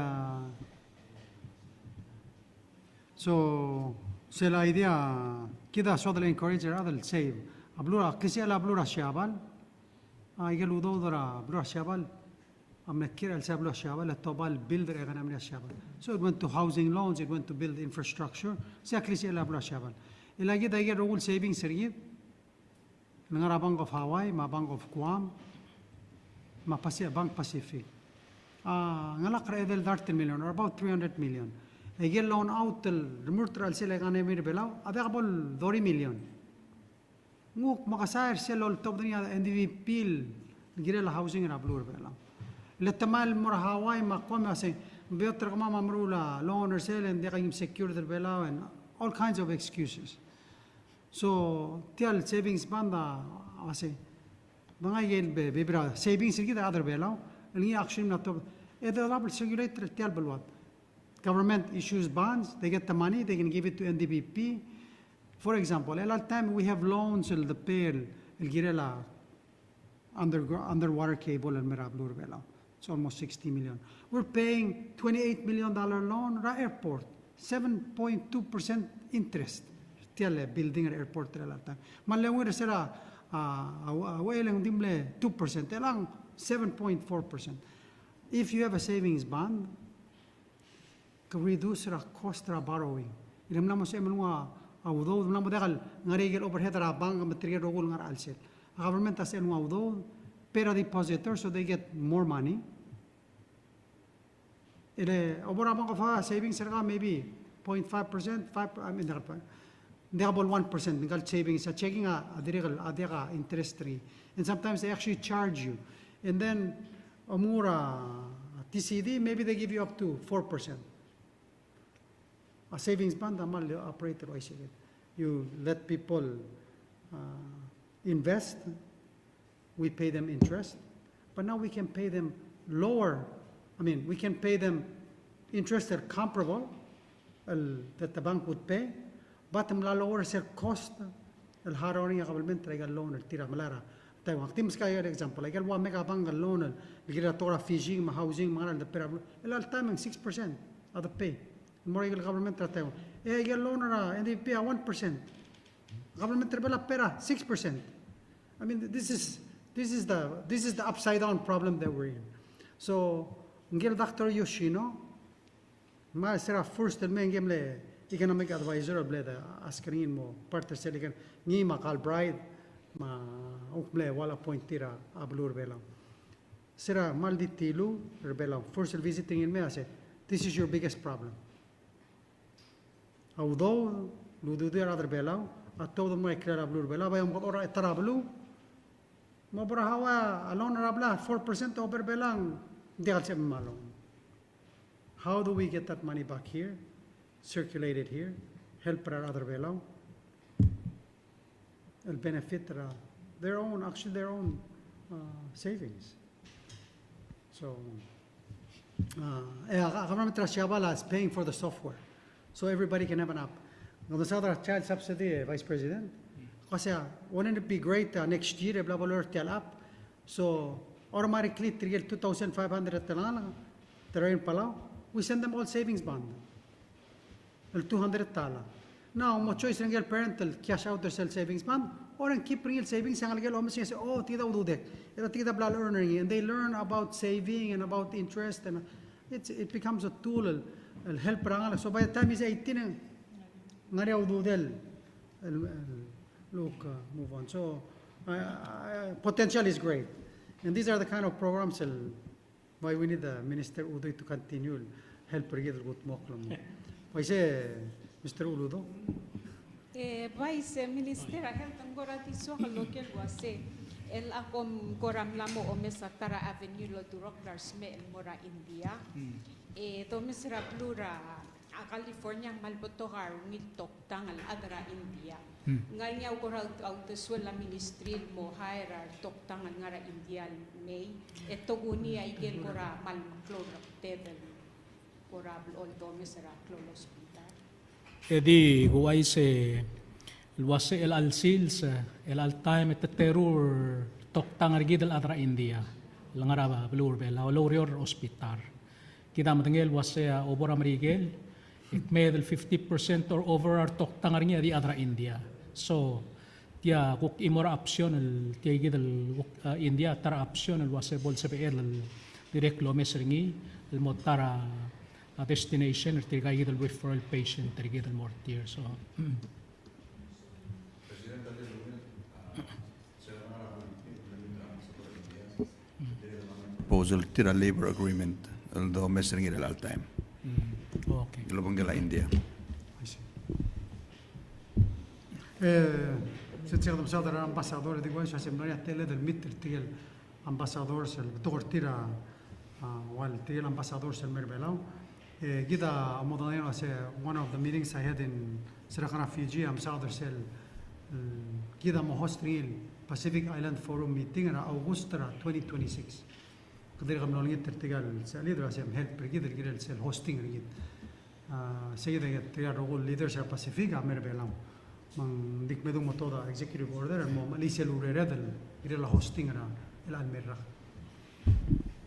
so la idea kita so the encourage other save. Ablura kisi ala ablura siabal. Igel udo dara bro shabal. Amnekir el sablo shabal el tobal builder egan amri shabal. So it went to housing loans, it went to build infrastructure. Sakli si el bro shabal. Ilagi da igel rugul savings sergid. Ngara Bank of Hawaii, ma Bank of Guam, ma Bank Pacific. Ngalak redel 30 million or about 300 million. Igel loan out el remurtral sila egan amri belau. Abekabol 30 million. Nguk makasayar sila ol top dunia NDV pil girela housing na blur belau. Letamal mura Hawaii makom ase beotra kama mamrula loan or sale and they can secure the belau and all kinds of excuses. So tial savings banda ase mga yel bebra savingsigi the other belau and he actually not to the double circulator tial belwat. Government issues bonds, they get the money, they can give it to NDBP. For example, a lot of time we have loans in the PEL, el girela underwater cable and merablur belau. It's almost 60 million. We're paying $28 million loan ra airport, 7.2% interest. Tiale building an airport la time. Malawir sera walang dimle 2%, elang 7.4%. If you have a savings bond, can reduce the cost of borrowing. Ilam namo sa mga awdo namo dakal ngarigel overhead ra bank material rogul ngar alsel. Government as en awdo pera depositor so they get more money. Ile obora bank of savings sera maybe 0.5%, 5 I mean double 1%, ngal savings sa checking adega interest rate. And sometimes they actually charge you. And then amura TCD maybe they give you up to 4%. A savings band amal operator you let people invest, we pay them interest, but now we can pay them lower. I mean, we can pay them interest that are comparable that the bank would pay, but lower their cost. El haroni a government traiga loan el tira malara. Taiwan tims kaya example. Like wa mega bank loan el giratora fishing, housing, maral the pera. El time 6% of the pay. More government tratayo. Igel loan ra and they pay 1%. Government trebela pera 6%. I mean this is the upside down problem that we're in. So ngel Dr. Yoshino ma sera first el mengemle economic advisor ble da askrin mo partner seligan ni makal bride ma ukble wala point tira ablur bela. Sera malditilu rebela first visiting in me ase this is your biggest problem. Although ludu der other belau at todo mo eklara blur bela bayam ko ora tarablu mo brahawa alon rabla 4% over belang deal se malo. How do we get that money back here, circulate it here, help our other belau and benefit their own savings. So government Rashabala is paying for the software. So everybody can have an app. Now the other child subsidy, Vice President, kasi wouldn't it be great next year, blah, blah, blah, app. So automatically, 2,500 terain pala, we send them all savings bond. 200 tala. Now, mo choice ng parental cash out their savings bond, or keep real savings, ang algal almost say, oh, tida ududek, ito tida blah earning, and they learn about saving and about interest, and it becomes a tool. Help rangal. So by the time he's 18, ngari ududel, look, move on. So potential is great, and these are the kind of programs why we need the Minister Udoy to continue help regid gut moklam. Why say Mr. Uludo?
Vice Minister, health ang gorati so local wase el akom koram lamo o mesatara avenue lo durok darsme el mora India. To Mr. Plura a California malbotohar ngitok tangal adra India. Ngayon ko raw autoswela ministry mo hire tok tangal ngara India may eto guni ay gel kora malklora tedel kora all to Mr. Clolo hospital.
Edi guay se wase el alsils el altime et terror tok tangal gidel adra India langara blur bela lorior hospital. Kita matengel wase obor Amerigel, it made 50% or over our tok tangarnya di adra India. So tia kuk imora option el tia gid el India tara option el wase bol sepe el direct lo mesringi el motara a destination el tia gid el referral patient tia gid el mortier so
proposal tira labor agreement el do mesring el all time
okay
lo bangla India
se tira ambasador ambassador de guay se me tele del mitter tiel ambassador se doctor tira wal tiel ambassador se merbelao كده موضوعين one of the meetings I had in Sarakhana Fiji ambassador sel كده مهوسترين Pacific Island Forum meeting أنا أغسطس 2026 قدر قبل نيجي ترتجال سالي دراسة مهل برجيد الجيل سال hosting رجيد سيدا ترتجال رجول leaders of Pacific أمير بيلام من ديك بدو متودا executive order المهم ليس الوريد الجيل hosting أنا الأمير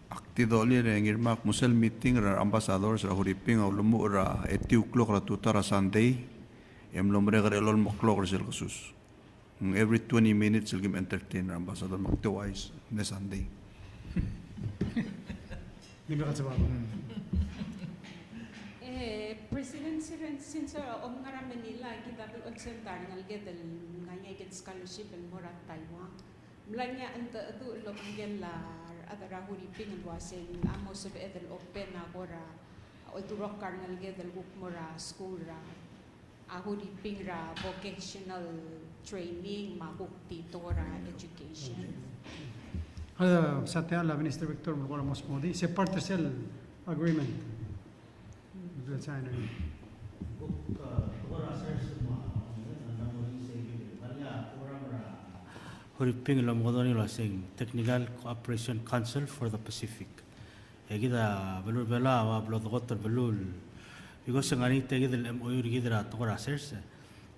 Aktido li ngir mak musel meeting ra ambassador sa huriping au lumu ra etiu klok ra tutara Sunday em lomre gar elol moklok ra sel khusus every 20 minutes will give entertain ra ambassador mak twice ne Sunday
President since ngara Manila gidabel onsentar ngalgedel ngayeged scholarship el morat Taiwan mlanya anta adu lomgen la adara huriping el wasen amos of edel open agora oturok karnal gedel mora school ra huriping ra vocational training mabukti tora education
هذا ساتيال minister Victor Mulgola Mosmodi c'est partial agreement
Huriping lo modoni lo sing Technical Cooperation Council for the Pacific. Kita belul bela wa blod gotor belul. Because ngani te kita MOU kita ra tokora sers.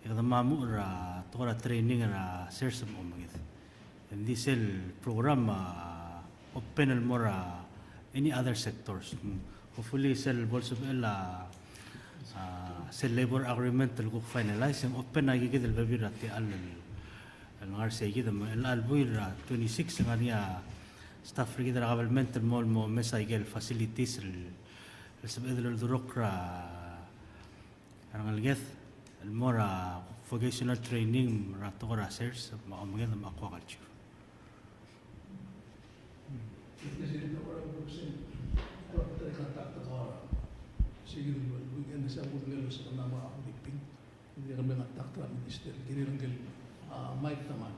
Kita mamu ra tokora training ra sers mo magit. And this program open el mora any other sectors. Hopefully sel also bela sel labor agreement el go finalize open na kita el bebirati al النهار سيجد الألبوير 26 غنيا staff كده government المول مو مسايجل facilities السبب الدروكرا أنا الجث المورا vocational training راتورا سيرس ما أمجد ما أقوى كلشر.
Mike naman,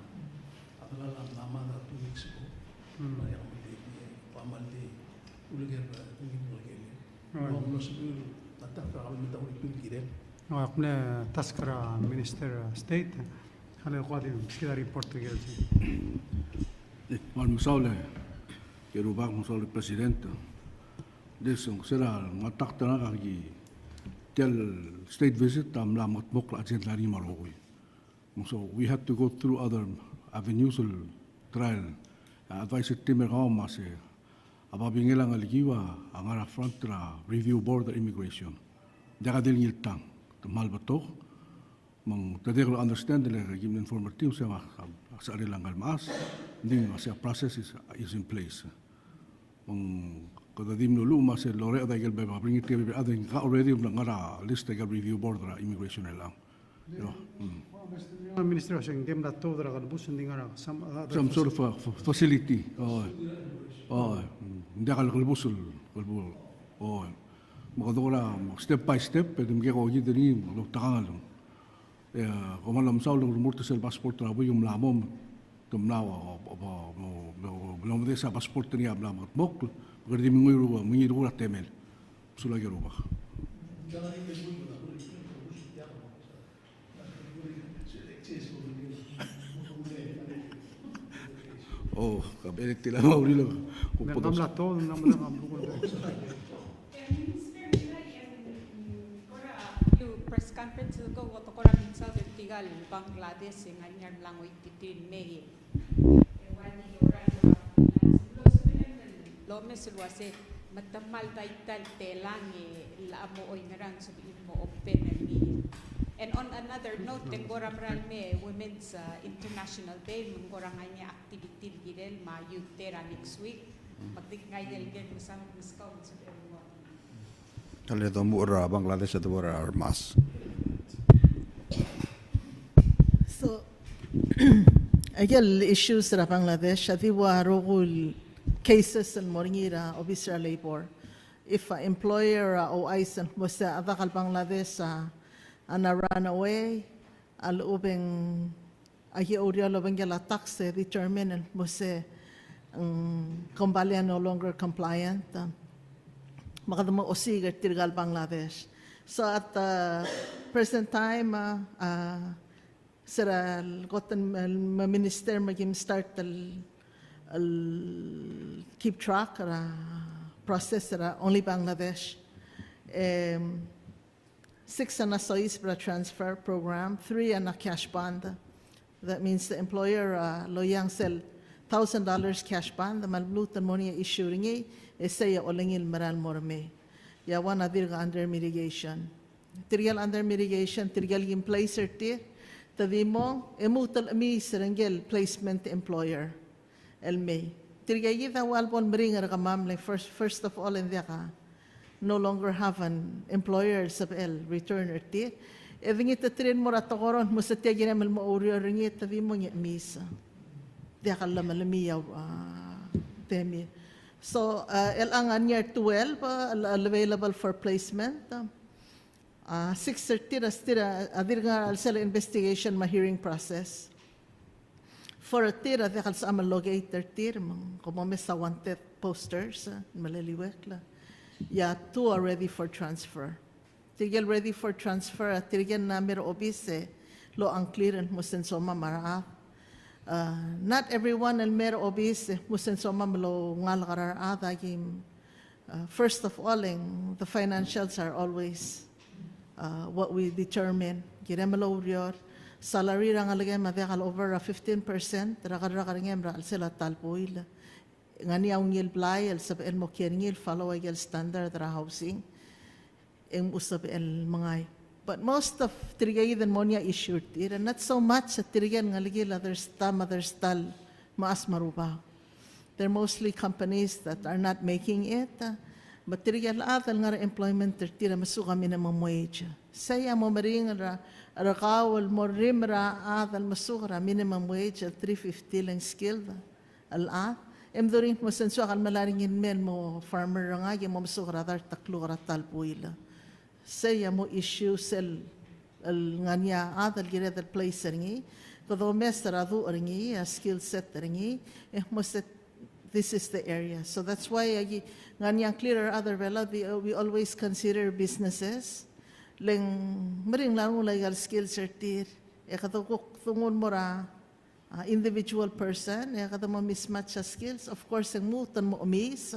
akala lang naman na 2 weeks ago, mayang pamaldi, uliger, uliger. Huwag mo sabihin, natakta kami na ulit yung giren.
قمنا تذكرة minister state خلي القادم كذا ريبورت جالسين.
والمسؤول يروباك مسؤول البريزيدنت ديسون سرا ما تقتنا كي تل state visit تاملا مطبوق لأجند لاري مروي. So we had to go through other avenues of trial. Advice team ergaw mase ababingelang aligiwa angara front review border immigration. Jaga del ngiltang malbato mang tadero understand le regime informative sa arilang almas ding sa process is in place. Mang kada dimno luma se lore da gel ba bring it other already ngara list ga review border immigration elang.
Administration game that to the bus and
some sort of facility. Hindi ka kalbusul. Makadora step by step, pwede mga ko gito rin, magtakangal. Kung malam sa ulang rumurta sa passport naabo yung lamom, tumlawa, malam din sa passport niya, malam at mok, pagkari mingiru na temel. Sulagi ruba. Oh, kabelit tila mauli lang.
Namla to, namla kambuko.
Press conference ko wato ko rin sa Tigal, Bangladesh, nganyar lang o ititin May. Wani oran lo mesulwase matamal taital telang la mo oy ngarang sabihin mo open and on another note, tenggora maral me Women's International Day, menggora nga activity girel ma youth tera next week. Pagdik nga yelgen masama discount sa everyone.
Kali domu ora Bangladesh at ora armas.
So, again, issues ra Bangladesh, ati warogul cases and moringira obisra labor. If an employer o aisan mo sa adakal Bangladesh ana run away, alubeng ahi oriol bengela taxe determine mo sa kumbalia no longer compliant. Makadamo osiga tirgal Bangladesh. So at the present time, sira gotten minister magim start keep track process only Bangladesh. 6 na sois para transfer program, 3 na cash bond. That means the employer loyang sell $1,000 cash bond, the malblutan mo niya issue ringi, esaya olengil maral morme. Ya wana dirga under mitigation. Tirgal under mitigation, tirgal in placer ti, tadi mo, emutal ami serengel placement employer. Elme. Tirgay kita walpon bringar ka ma'am, like first of all in the ka, no longer have an employer sa el returner ti. Evingit train mo ratokoron mo sa tiya ginamil mo uriyo ringit tadi mo niya misa. Tiya ka lamalamiyaw temi. So el ang year 12 available for placement. 6:30 rastira adirga alsala investigation ma hearing process. For a tira de kal sa locator tir como me sa wanted posters malaliwek la. Yeah, 2 are ready for transfer. Tigel ready for transfer at tigel na mero obise lo ang clearance mo sen soma mara. Not everyone el mero obise mo sen soma lo ngal karar adagim. First of all, the financials are always what we determine. Giremelo urior salary rang alagay madekal over 15%. Rakar ngem ra sila talpoil. Ngani ang ngil play el sab el mo ngil follow el standard ra housing. Eng usab el mangay. But most of tirigay den monya issued it, and not so much at tirigan ngaligil others tal maas maruba. They're mostly companies that are not making it. But tirigan atal nga employment tira masuka minimum wage. Saya mo maring rakawal mo rimra atal masukra minimum wage at 350 lang skilled. Al emdorin mo senso akal malaringin men mo farmer nga mo masukra dar taklo ratal puila. Saya mo issue sel nganya adal gira dal place ringi todo mestra adu ringi a skill set ringi mo set this is the area. So that's why nganya clearer other vela we always consider businesses leng mering lang legal skill certir kato tungon mo ra individual person kato mo mismatch skills of course ang mutan mo umis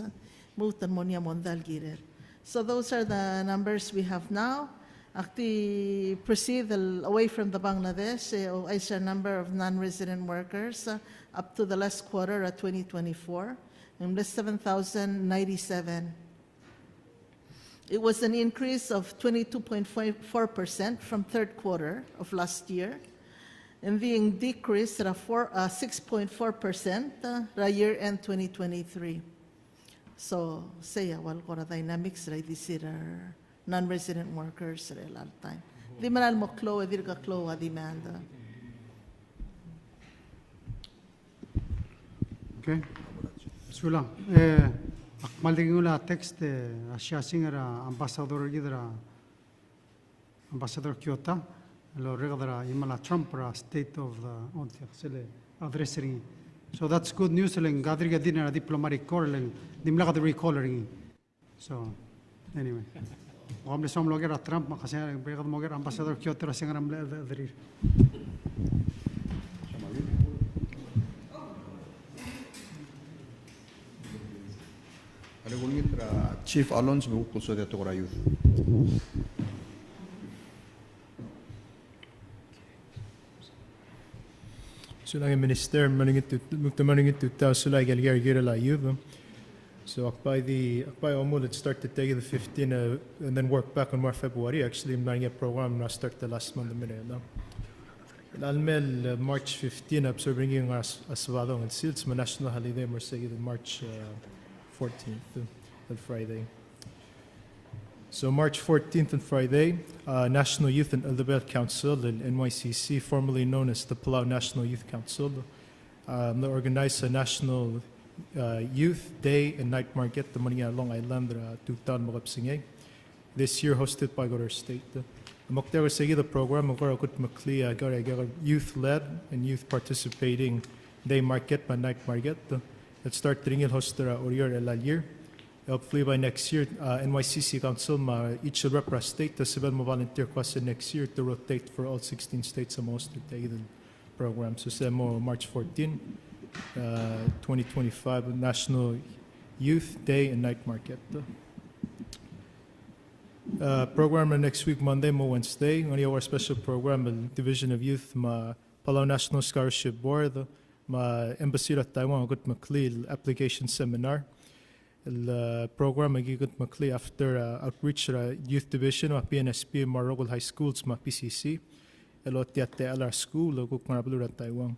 mutan mo niya mondal gira. So those are the numbers we have now. Actually, proceed away from the Bangladesh, is a number of non-resident workers up to the last quarter of 2024, and that's 7,097. It was an increase of 22.4% from third quarter of last year, and being decreased at 6.4% year-end 2023. So, saya wal kora dynamics right this are non-resident workers at all time. Di man mo klo edir ka klo a demand.
Okay. Sulang. Akmaling ula text asya singara ambassador gidra ambassador Kyoto lo regadra imala Trump ra state of the on sele addressing. So that's good news lang gadriga din na diplomatic corps lang dimla ka recalling. So anyway. Wam le som logera Trump makasya begad moger ambassador Kyoto ra singaram le adrir.
Ada gulingit ra Chief Alonso bukul so de to youth.
Sulagi minister maningit tu tau sulagi algar gira la yuv. So akbay omo let's start the day the 15 and then work back on more February. Actually, I'm running a program na start the last month minute no. Almel March 15 observing yung aswado ng sils ma national holiday mo sa March 14th on Friday. So March 14th and Friday, National Youth and Elder Council, the NYCC, formerly known as the Palau National Youth Council, they organized a National Youth Day and Night Market, the Manila Long Island, 2000 this year hosted by Goddard State. Moktera Segi, the program, youth-led and youth participating day market, but night market. Let's start ringil hoster Orior El Year. Hopefully by next year, NYCC Council, each repra state, the civil volunteer question next year to rotate for all 16 states most to take the program. So say more March 14, 2025, National Youth Day and Night Market. Program next week, Monday, Wednesday. Only our special program, Division of Youth, Palau National Scholarship Board, Embassy of Taiwan, good McLeod application seminar. The program magiging makli after outreach youth division of PNSP Marogol High Schools ma PCC elot yatte alar school o kuk marablu Taiwan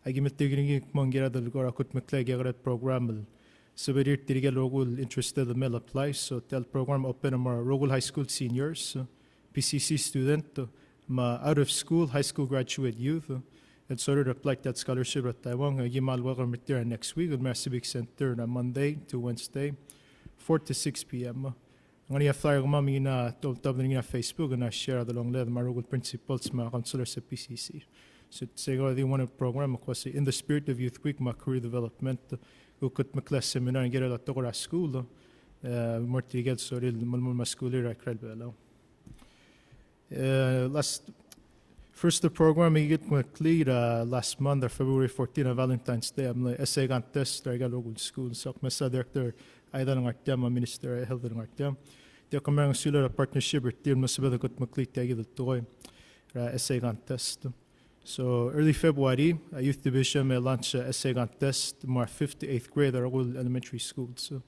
agimit tigring mangira del gora kut makli gagrat program severir tirigel rogul interested the apply so tel program open mar Rogol High School seniors PCC student ma out of school high school graduate youth and sort of applied that scholarship at Taiwan. Yimal welcome there next week at Mass Civic Center on Monday to Wednesday, 4 to 6 p.m. I'm going to flyer mami na tabling na Facebook and I share the long lead Marogol principals ma counselors at PCC. So say they want a program of in the spirit of Youth Week, ma career development, who could ma class seminar and get a lot of school. More to get sorry, the school here at Krelbelo. First, the program we get cleared last month, or February 14, Valentine's Day. I'm like essay contest. I got local school. So, my director, I don't know Minister of Health and Artyam. They come around a partnership with team. No sabi got maklit tayo the toy essay contest. So, early February, a youth division may launch essay contest. More 5th to 8th grade are all elementary schools. So,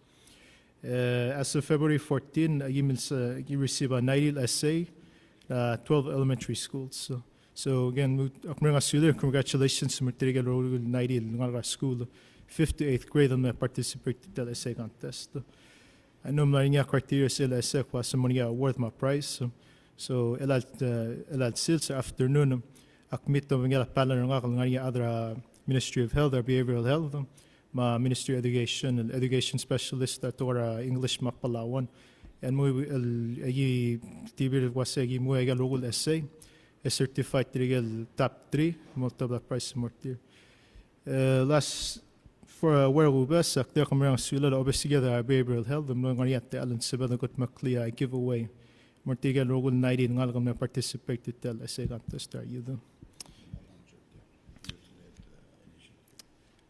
as of February 14, you receive a 90 essay, 12 elementary schools. So again, congratulations to Material Rogol 90 in school, 5th to 8th grade, and participated in the essay contest. I know my criteria sila essay was some money award my prize. So elad sils afternoon, akmit of nga pala ng other Ministry of Health or Behavioral Health, ma Ministry of Education, and education specialist at English Mapalawan. And mo TV was a local essay. A certified regal top 3 multiple price mortir last for where we best there come around sula obviously the behavioral health I'm going to the Alan Sebada got McLeod giveaway mortiga local 90 ngal kam participate to tell essay contest are you though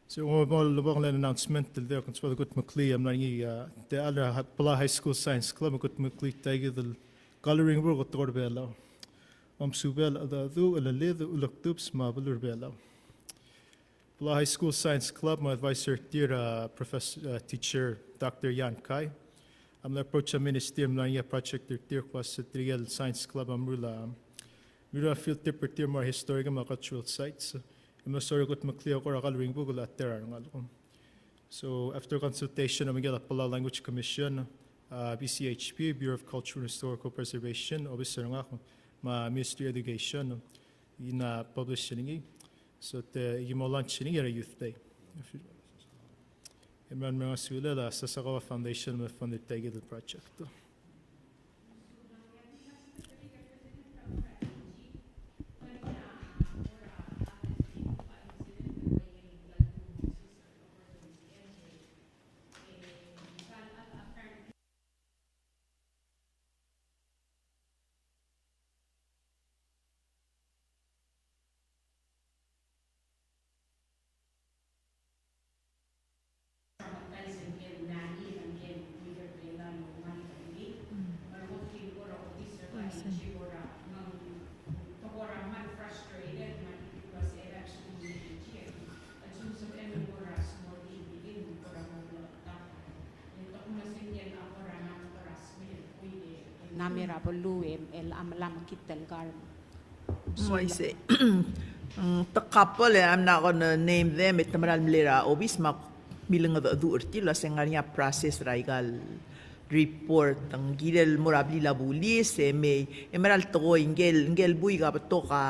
so we'll an announcement there comes for the good McLeod I'm not the other Palau High School Science Club got McLeod take the coloring work got to subel adadu alalid ulaktups mabalur bela. Palau High School Science Club, my advisor dear professor teacher Dr. Yan Kai. I'm the approach a ministerium na project dear was trial Science Club amrula. Mira field tip dear more historical and cultural sites. I'm not sorry got makliya ko coloring book at there so after consultation I'm get Palau Language Commission, BCHP, Bureau of Cultural and Historical Preservation, obviously ma Ministry of Education in publishing so the launching a youth day. Imran mga la Sasakawa Foundation may funded the project.
namera bolu el amlam kitel garm.
So I say, the couple, I'm not gonna name them, it naman nila obis mak bilang nga duurti la senganya process raigal report ang gidel morabli la bulis may emerald to ingel bui ga to ka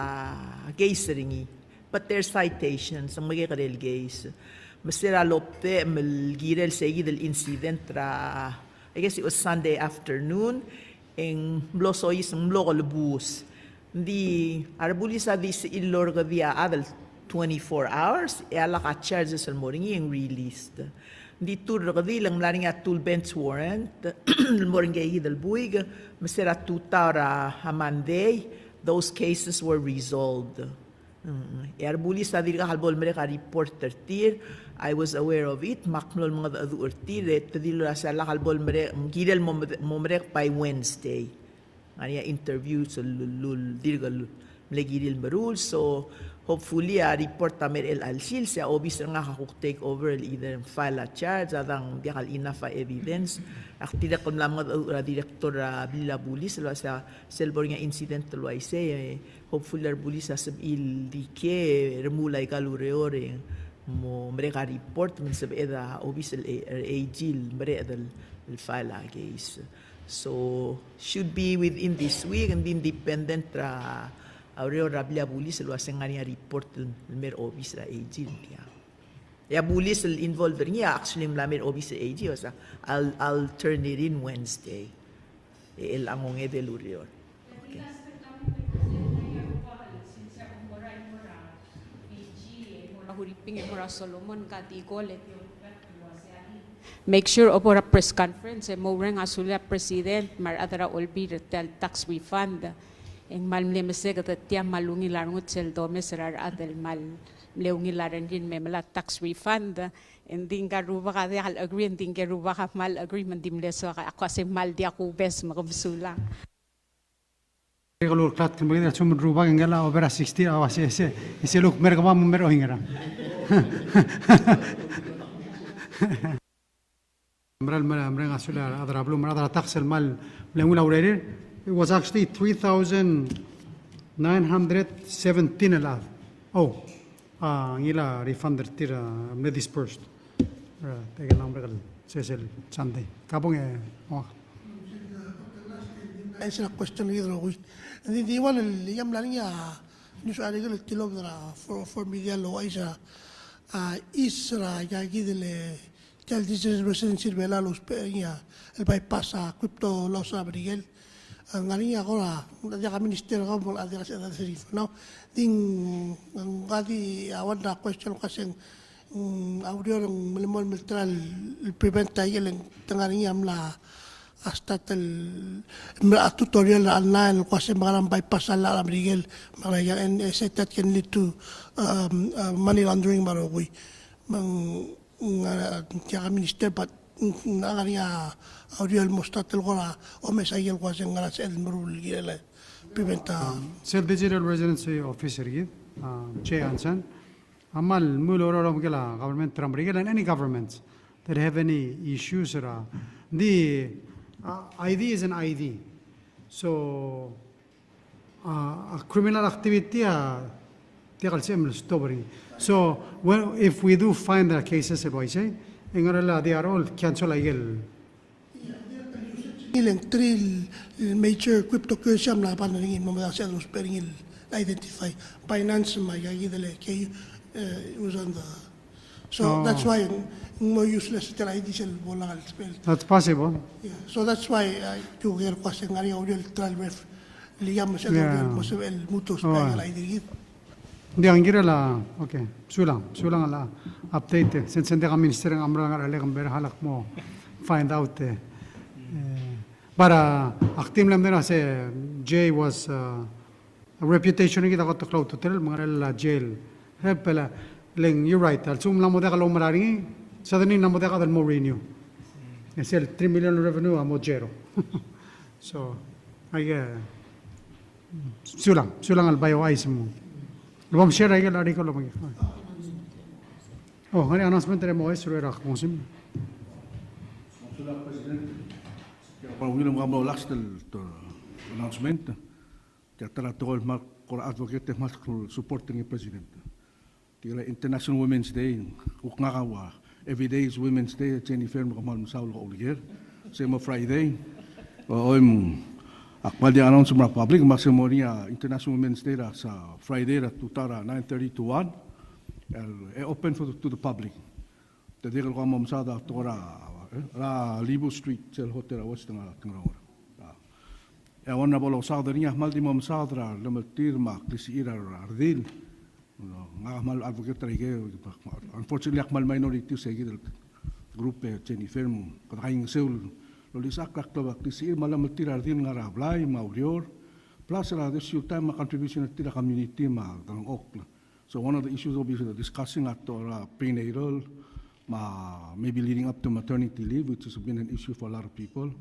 case ringi, but there's citations ang magiging case masira lopte mel gidel sa gidel incident ra I guess it was Sunday afternoon en blosois ng local bus di arbulisa di si ilor ga via adal 24 hours e ala ka charges al moringi ang released di tur ga di lang mlaring at tul bench warrant moringi dal buig masira tutara a Monday those cases were resolved e arbulisa di ga halbol mere ka reporter tir I was aware of it makmol mga adu tir et di la sa la halbol mere gidel mo mere by Wednesday ania interview sa lul dirgal mlegidil barul so hopefully a report tamer el alsil sa obis nga hakuk take over either file a charge adang biakal enough evidence aktida kon lam nga director Bila Bulis lo sa selbor nga incident lo ay say hopefully bulis sa il dike remulay kalureore mo mereka report men sa eda obis el agil mere el file a case. So, should be within this week and independent Aureo Rablia Bulis lo aseng nga report mer obis ra AG niya. Ya Bulis involved niya actually mer obis AG sa I'll turn it in Wednesday. El angong edel urior. Okay.
Huriping mura Solomon katigole make sure opo ra press conference mo reng asula president mar adara olbi tel tax refund en mal mlemese kat tia malungi larngut sel domes rar adel mal leungi laran din memela tax refund en dinga ruba ka hal agree en dinga ruba ka mal agreement dimleso ka ako se mal dia ko bes makabsula
Kalau klat kan begitu cuma rubah enggala opera 60 awas ese look mereka mau mero hingga. Mereka sudah ada belum ada tax mal lengula urere. It was actually 3,917 alad. Oh, ngila refund tira me dispersed. Tega nam mereka sesel Sunday. Kapong
esa la cuestión hidro di igual el yam la niña no se arregla el kilo de la formidia lo esa isra ya aquí dele que el dice residencia vela los peña el bypass a crypto los abriguel la niña ahora ya el ministerio como la de la serif no din ngadi awan la cuestión kasen audio ng lemon miltral el preventa y el tengah la hasta el tutorial online kasi mga bypass ala Miguel mga and said that can lead to money laundering marokoy mang kaya minister but ngania audio mostatel gora o mesayel kasi ngara sa el marul gila preventa
Sir Digital Residency Officer gid Che Ansan amal muloro gila government trambrigel and any governments that have any issues the ID is an ID. So, a criminal activity, so, if we do find the cases, they are all cancel again.
Three major cryptocurrency am laban na rin mamaya sa los peringil identify finance magagidale was on the so that's why more useless than I diesel volatile spell.
That's possible.
Yeah. So that's why you hear kasi ngari audio trial ref liyam sa el mutos pa la idea.
Di ang gira la okay. Sulang ala update since hindi ka minister ng amra ng aleg ang halak mo find out para active lang din kasi Jay was a reputation ng kita ko to cloud hotel mga la jail. Pala you're right. Al-sum lang mo deka lo marari, sa danin lang mo deka dal mo renew. Kasi 3 million revenue mo zero. So, sulang al-bio eyes mo. Lubam share ay galari ko lumagi. Oh, hari announcement rin mo ay suru rak mo sim.
Sulang President, para William Gamlo last announcement. Ya tara tol mal kor advocate mal supporting the president. Tila International Women's Day ukngawa. Every day is Women's Day. Jennifer Makamal Saul Oliger. Same Friday. Akmal di announce sa public maksimonia International Women's Day sa Friday at tutara 9:30 to 1. Open to the public. Tadi kalau kamu memsada tora Libu Street sel hotel awas tengah ora. Wana bolo saudarinya mal di memsadra lemetir mak disi ira ardil. Ngamal advocate rige. Unfortunately akmal minority segi del grupo Jennifer mo kataing seul lo disakak to bak disi malam metir ardil ngara blai maurior. Plus la disi time contribution to the community ma tang ok. So one of the issues will be discussing at prenatal, maybe leading up to maternity leave, which has been an issue for a lot of people.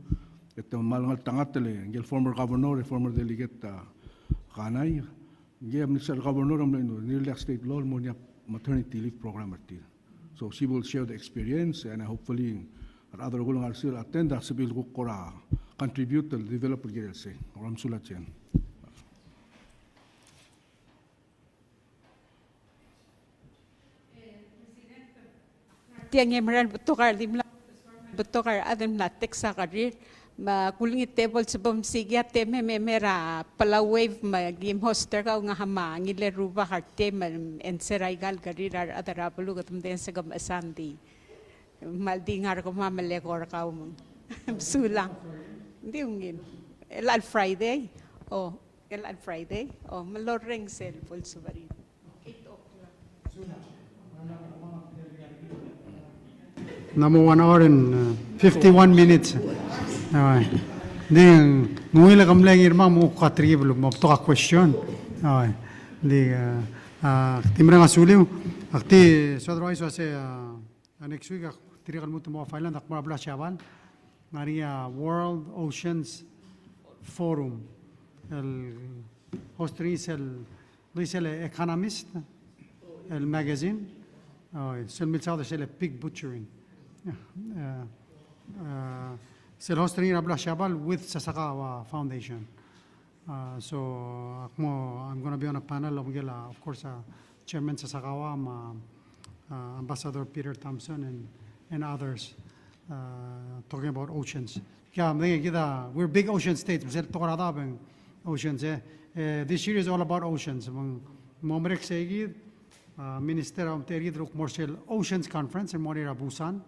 Ito malangal tangatele, ngel former governor, former delegate Kanay, ngel Mr. Governor nila state law mo niya maternity leave program atil. So she will share the experience and hopefully at other gulang arsil attend as sabil ko kora contribute to develop GLC. Oram sulat yan.
Tiang emeran betokar dimla betokar adam na teksa karir ma kuling table sebum sigya teme memera pala wave ma game hoster ka nga hama ngile ruba harte ma enserai gal karir adara pulu katum den segam asandi maldi ngar ko mamale kor ka sulang ndi ungin el Friday oh el Friday oh maloreng sel pul subari 8 o'clock
Number 1 hour and 51 minutes. Okay. Di ngui la kamleng irma mo katriblo mo to ka question. Okay. Di timra ngasuliw akti sodro iso se next week tiri kan mutu mo failan akmar bla chaval ngari World Oceans Forum el hostris el Luis el Economist el magazine el milsado el pig butchering Sel hosting Abla Shabal with Sasakawa Foundation. So I'm going to be on a panel of course, Chairman Sasakawa, Ambassador Peter Thompson, and others talking about oceans. We're big ocean states. Oceans. This year is all about oceans. Minister of the Commercial Oceans Conference in Monera Busan.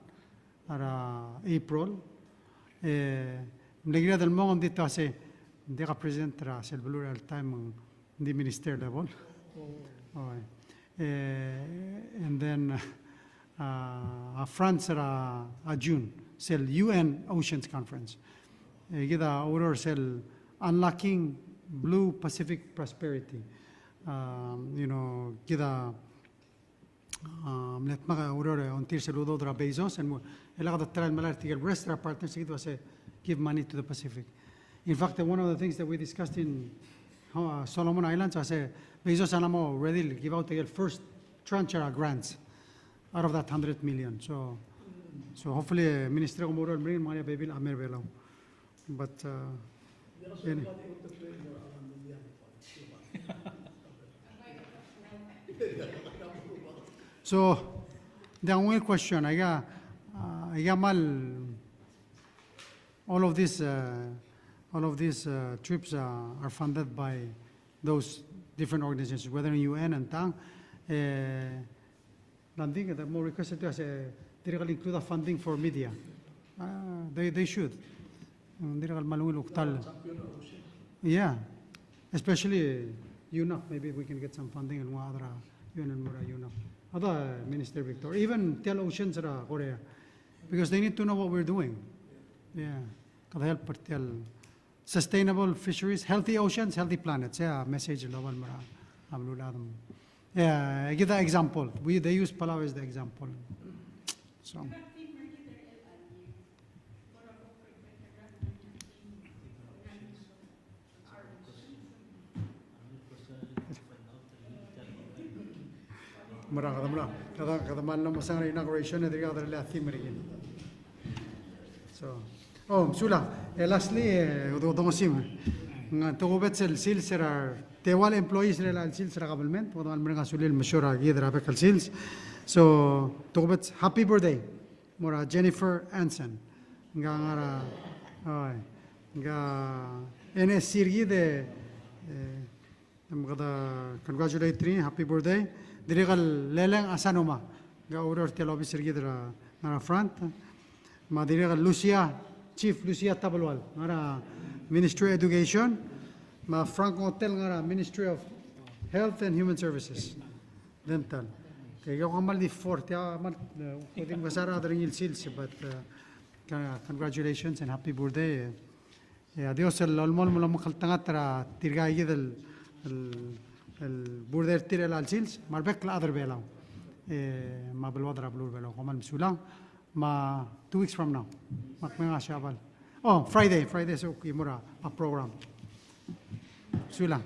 April. Negria del Mong dito kasi hindi ka present ra sa Blue Real Time the minister level. Okay. And then France ra June sa UN Oceans Conference. Kita order sa Unlocking Blue Pacific Prosperity. Kita let maka order until sa ludo dra Bezos and elaka tral malarti el rest of partners it was give money to the Pacific. In fact, one of the things that we discussed in Solomon Islands was Bezos anamo ready give out the first tranche of grants out of that 100 million. So hopefully Minister of Moral Marine Maria Babil Amer Velo. But so the only question I got all of these trips are funded by those different organizations, whether in UN and Tang. Landing that more requested as they include a funding for media. They should. Yeah, especially UNAP. Maybe we can get some funding and other UN and UNAP. Other Minister Victor, even tell Oceans Korea, because they need to know what we're doing. Yeah, can help tell sustainable fisheries, healthy oceans, healthy planets. Yeah, message level mara. Yeah, I give the example. They use Palau as the example. So. So Oh, sula. Lastly, udosim. Nga tugubet sel silsera tewal employees rela silsera government. Wado al merga sulil mashura gidra bekal sils. So tugubet happy birthday. Mora Jennifer Anson. Nga ngara. Ay. Nga ene sirgi de. Mga congratulate rin. Happy birthday. Dirigal leleng asanoma. Nga uror telobi sirgi dra ngara front. Ma dirigal Lucia. Chief Lucia Tabalwal, ngara Ministry of Education, ma Franco Hotel ngara Ministry of Health and Human Services, dental. Kaya yung kamal di forte, kamal pwedeng masara rin yung sils, but congratulations and happy birthday. Adios el olmol mula makaltangat ra tirgay gid el birthday tirel al sils, marbek la other belaw. Ma balwadra blur belaw, kamal misulang. Ma 2 weeks from now. Makmenga Shabal. Oh, Friday so okay mura a program. Sula.